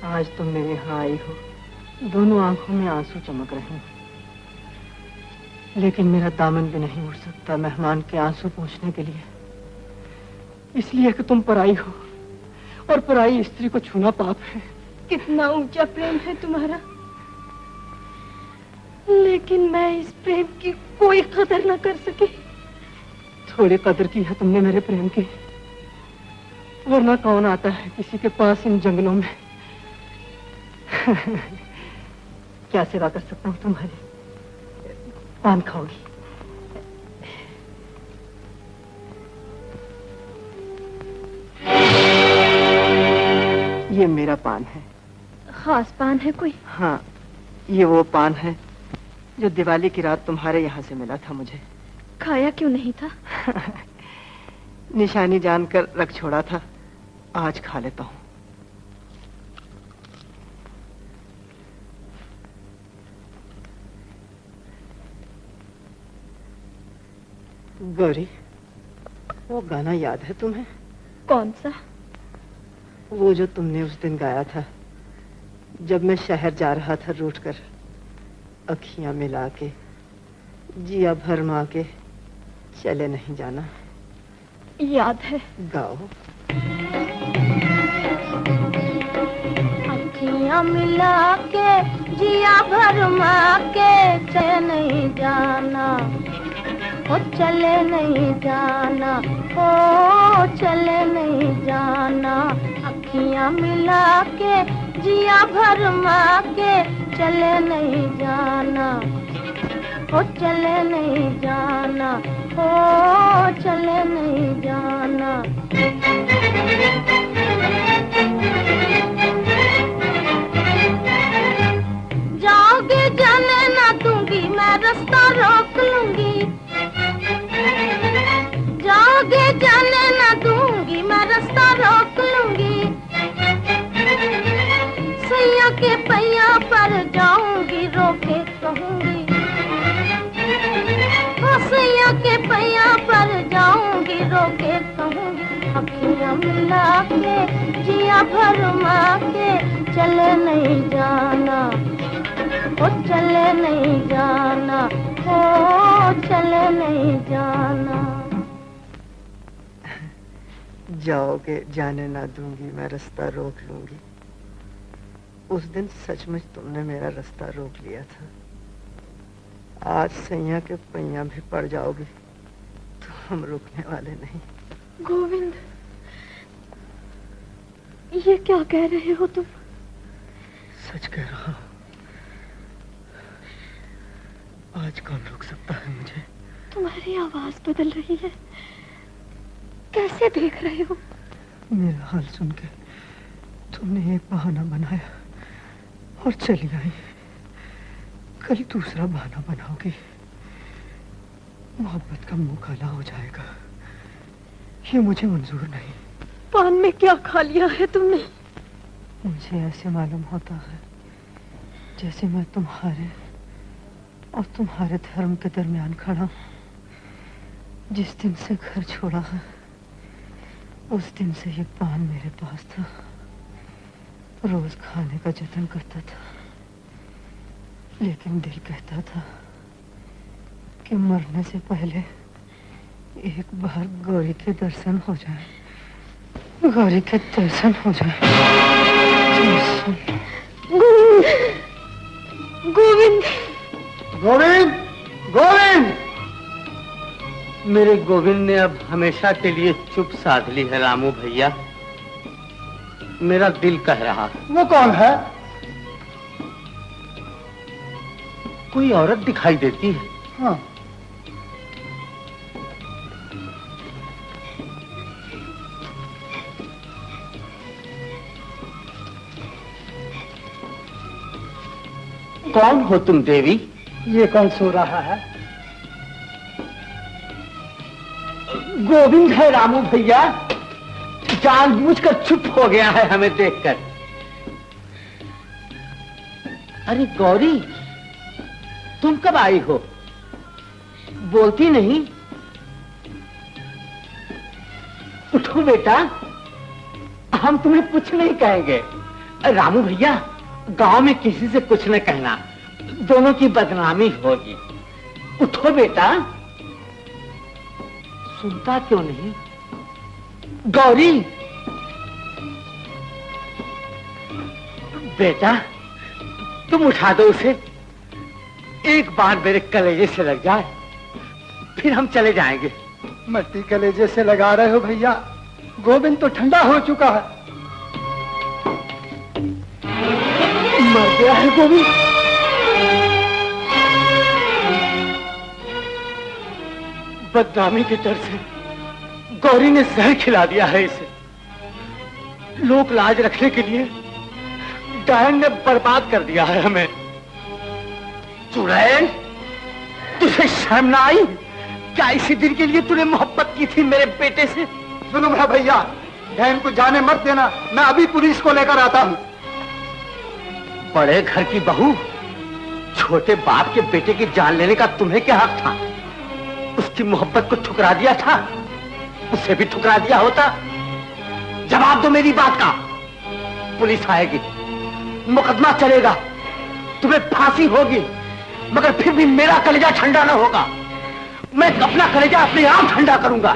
Speaker 5: आज तुम मेरे यहाँ आई हो, दोनों आंखों में आंसू चमक रहे हैं। लेकिन मेरा दामन भी नहीं उठ सकता मेहमान के आंसू पोंछने के लिए, इसलिए कि तुम पराई हो और पराई स्त्री को छूना पाप है।
Speaker 1: कितना ऊंचा प्रेम है तुम्हारा, लेकिन मैं इस प्रेम की कोई कदर न कर सकी।
Speaker 5: थोड़ी कदर की है तुमने मेरे प्रेम की, वरना कौन आता है किसी के पास इन जंगलों में। क्या सेवा कर सकता हूँ तुम्हारी? पान खाओगी? ये मेरा पान है।
Speaker 1: खास पान है कोई?
Speaker 5: हाँ, ये वो पान है जो दिवाली की रात तुम्हारे यहाँ से मिला था मुझे।
Speaker 10: खाया क्यों नहीं था?
Speaker 5: निशानी जानकर रख छोड़ा था, आज खा लेता हूँ। गौरी, वो गाना याद है तुम्हें?
Speaker 10: कौन सा?
Speaker 5: वो जो तुमने उस दिन गाया था, जब मैं शहर जा रहा था रूठ कर, अखियां मिला के जिया भरमा के चले नहीं जाना।
Speaker 10: याद है।
Speaker 5: गाओ।
Speaker 6: अखियां मिला के जिया भरमा के चले नहीं जाना, ओ चले नहीं जाना, ओ चले नहीं जाना। अखियां मिला के जिया भरमा के चले नहीं जाना, ओ चले नहीं जाना, ओ चले नहीं जाना। जाओगे जाने ना दूंगी, मैं रास्ता रोक लूंगी। जाओगे जाने ना दूंगी, मैं रास्ता रोक लूंगी। सैया के पैया पर जाऊंगी, रोके कहूंगी। सैया के पैया पर जाऊंगी, रोके कहूंगी। अखियां मिला के जिया भरमा के चले नहीं जाना, ओ चले नहीं जाना, ओ चले नहीं जाना।
Speaker 5: जाओगे जाने ना दूंगी, मैं रास्ता रोक लूंगी। उस दिन सचमुच तुमने मेरा रास्ता रोक लिया था। आज सैया के पैया भी पड़ जाओगे तो हम रुकने वाले नहीं।
Speaker 10: गोविंद, ये क्या कह रहे हो तुम?
Speaker 5: सच कह रहा हूं। आज कौन रोक सकता है मुझे?
Speaker 10: तुम्हारी आवाज बदल रही है। कैसे देख रहे हो?
Speaker 5: मेरा हाल सुन के तुमने एक बहाना बनाया और चली आई। कल दूसरा बहाना बनाओगी, मोहब्बत का मुंह काला हो जाएगा। ये मुझे मंजूर नहीं।
Speaker 10: पान में क्या खा लिया है तुमने?
Speaker 5: मुझे ऐसे मालूम होता है जैसे मैं तुम्हारे और तुम्हारे धर्म के दरमियान खड़ा हूं। जिस दिन से घर छोड़ा है, उस दिन से ये पान मेरे पास था। रोज खाने का जतन करता था, लेकिन दिल कहता था कि मरने से पहले एक बार गौरी के दर्शन हो जाए, गौरी के दर्शन हो जाए।
Speaker 10: गोविंद,
Speaker 2: गोविंद, गोविंद! मेरे गोविंद ने अब हमेशा के लिए चुप साध ली है रामू भैया। मेरा दिल कह रहा है।
Speaker 11: वो कौन है?
Speaker 2: कोई औरत दिखाई देती है।
Speaker 11: हाँ।
Speaker 2: कौन हो तुम देवी?
Speaker 11: ये कौन सो रहा है?
Speaker 2: गोविंद है रामू भैया। जानबूझकर चुप हो गया है हमें देखकर। अरे गौरी, तुम कब आई हो? बोलती नहीं। उठो बेटा, हम तुम्हें कुछ नहीं कहेंगे। रामू भैया, गांव में किसी से कुछ न कहना, दोनों की बदनामी होगी। उठो बेटा। सुनता क्यों नहीं? गौरी, बेटा तुम उठा दो उसे। एक बार मेरे कलेजे से लग जाए, फिर हम चले जाएंगे।
Speaker 11: मट्टी कलेजे से लगा रहे हो भैया? गोविंद तो ठंडा हो चुका है।
Speaker 2: मर गया है गोविंद। बदनामी के डर से गौरी ने जहर खिला दिया है इसे। लोक लाज रखने के लिए डायन ने बर्बाद कर दिया है हमें। चुड़ैल, तुझे शर्म ना आई? क्या इसी दिन के लिए तूने मोहब्बत की थी मेरे बेटे से?
Speaker 11: सुनो मेरा भैया, बहन को जाने मत देना, मैं अभी पुलिस को लेकर आता हूँ।
Speaker 2: बड़े घर की बहू, छोटे बाप के बेटे की जान लेने का तुम्हें क्या हक था? उसकी मोहब्बत को ठुकरा दिया था, उसे भी ठुकरा दिया होता। जवाब दो मेरी बात का। पुलिस आएगी, मुकदमा चलेगा, तुम्हें फांसी होगी, मगर फिर भी मेरा कलेजा ठंडा न होगा। मैं अपना कलेजा अपने आप ठंडा करूंगा।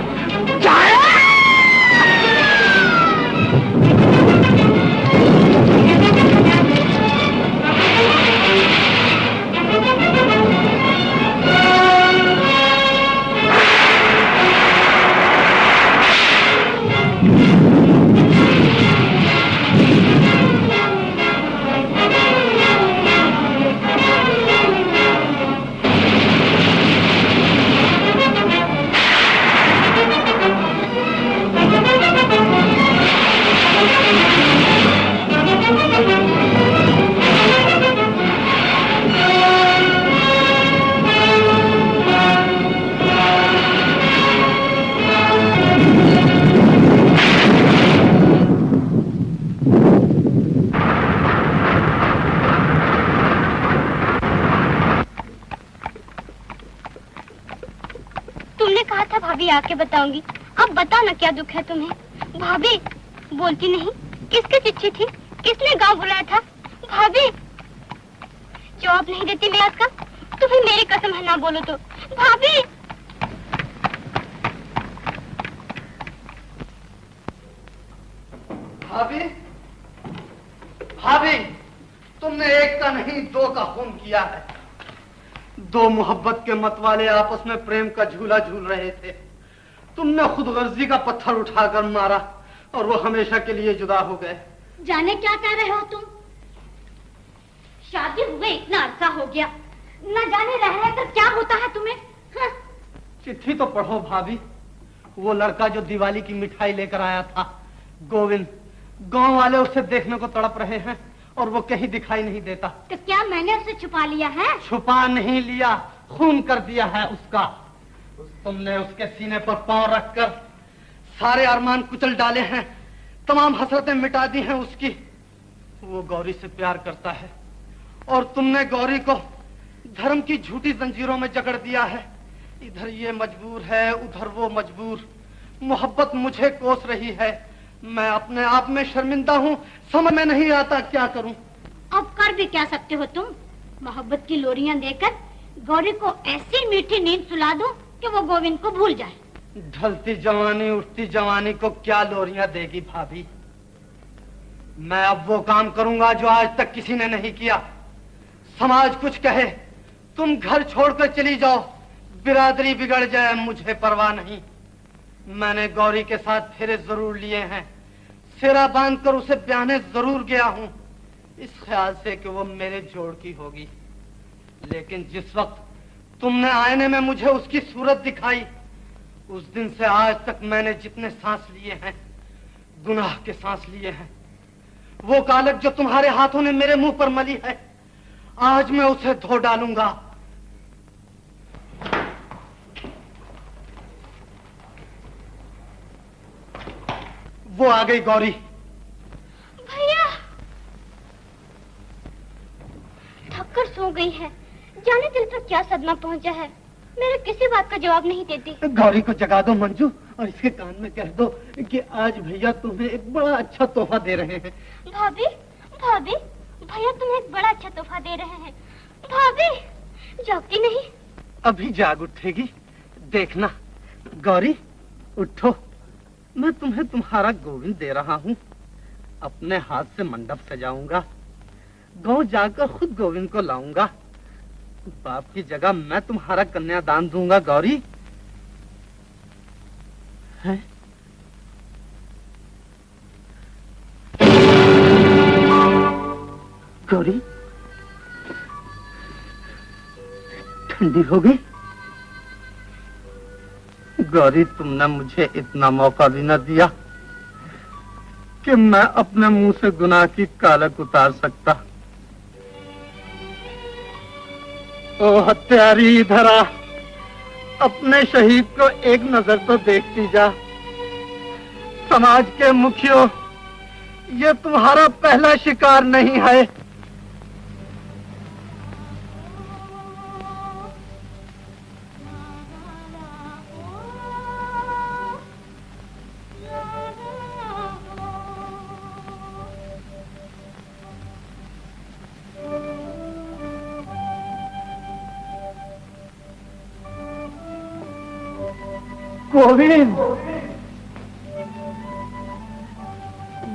Speaker 7: आके बताऊंगी। अब बता ना, क्या दुख है तुम्हें? भाभी बोलती नहीं, किसकी चिट्ठी थी, किसने गांव बुलाया था? भाभी जवाब नहीं देती मैं आज का, तुम्हें मेरी कसम है ना बोलो तो। भाभी
Speaker 8: भाभी भाभी, तुमने एक का नहीं दो का खून किया है। दो मोहब्बत के मतवाले आपस में प्रेम का झूला झूल रहे थे। तुमने खुदगर्जी का पत्थर उठाकर मारा और वो हमेशा के लिए जुदा हो गए।
Speaker 7: जाने क्या कह रहे हो तुम? शादी हुए इतना अरसा हो गया, न जाने रह कर क्या होता है तुम्हें? हाँ।
Speaker 8: चिट्ठी तो पढ़ो भाभी। वो लड़का जो दिवाली की मिठाई लेकर आया था, गोविंद, गांव वाले उसे देखने को तड़प रहे हैं और वो कहीं दिखाई नहीं देता।
Speaker 7: तो क्या मैंने उसे छुपा लिया है?
Speaker 8: छुपा नहीं लिया, खून कर दिया है उसका। तुमने उसके सीने पर पांव रखकर सारे अरमान कुचल डाले हैं, तमाम हसरतें मिटा दी हैं उसकी। वो गौरी से प्यार करता है और तुमने गौरी को धर्म की झूठी जंजीरों में जकड़ दिया है। इधर ये मजबूर है, उधर वो मजबूर। मोहब्बत मुझे कोस रही है, मैं अपने आप में शर्मिंदा हूँ, समझ में नहीं आता क्या करूँ।
Speaker 7: अब कर भी क्या सकते हो तुम? मोहब्बत की लोरियां देकर गौरी को ऐसी मीठी नींद सुला दो कि वो गोविंद को भूल जाए।
Speaker 8: ढलती जवानी उठती जवानी को क्या लोरियां देगी भाभी। मैं अब वो काम करूंगा जो आज तक किसी ने नहीं किया। समाज कुछ कहे, तुम घर छोड़कर चली जाओ, बिरादरी बिगड़ जाए, मुझे परवाह नहीं। मैंने गौरी के साथ फेरे जरूर लिए हैं, सेरा बांधकर उसे ब्याहने जरूर गया हूं, इस ख्याल से कि वो मेरे जोड़ की होगी। लेकिन जिस वक्त तुमने आईने में मुझे उसकी सूरत दिखाई, उस दिन से आज तक मैंने जितने सांस लिए हैं, गुनाह के सांस लिए हैं। वो कालक जो तुम्हारे हाथों ने मेरे मुंह पर मली है, आज मैं उसे धो डालूंगा। वो आ गई गौरी।
Speaker 7: भैया थककर सो गई है, जाने दिल पर क्या सदमा पहुंचा है, मेरे किसी बात का जवाब नहीं देती।
Speaker 8: गौरी को जगा दो मंजू और इसके कान में कह दो कि आज भैया तुम्हें एक बड़ा अच्छा तोहफा दे रहे हैं।
Speaker 7: भाभी भाभी, भैया तुम्हें एक बड़ा अच्छा तोहफा दे रहे हैं। भाभी जागती नहीं?
Speaker 8: अभी जाग उठेगी, देखना। गौरी उठो, मैं तुम्हें तुम्हारा गोविंद दे रहा हूँ। अपने हाथ से मंडप सजाऊंगा, गांव जाकर खुद गोविंद को लाऊंगा। बाप की जगह मैं तुम्हारा कन्यादान दूंगा। गौरी है? गौरी ठंडी हो गई। गौरी तुमने मुझे इतना मौका भी न दिया कि मैं अपने मुंह से गुनाह की कालक उतार सकता। ओ हत्यारी धरा, अपने शहीद को एक नजर तो देखती जा। समाज के मुखियों, ये तुम्हारा पहला शिकार नहीं है। गोविंद,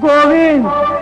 Speaker 8: गोविंद।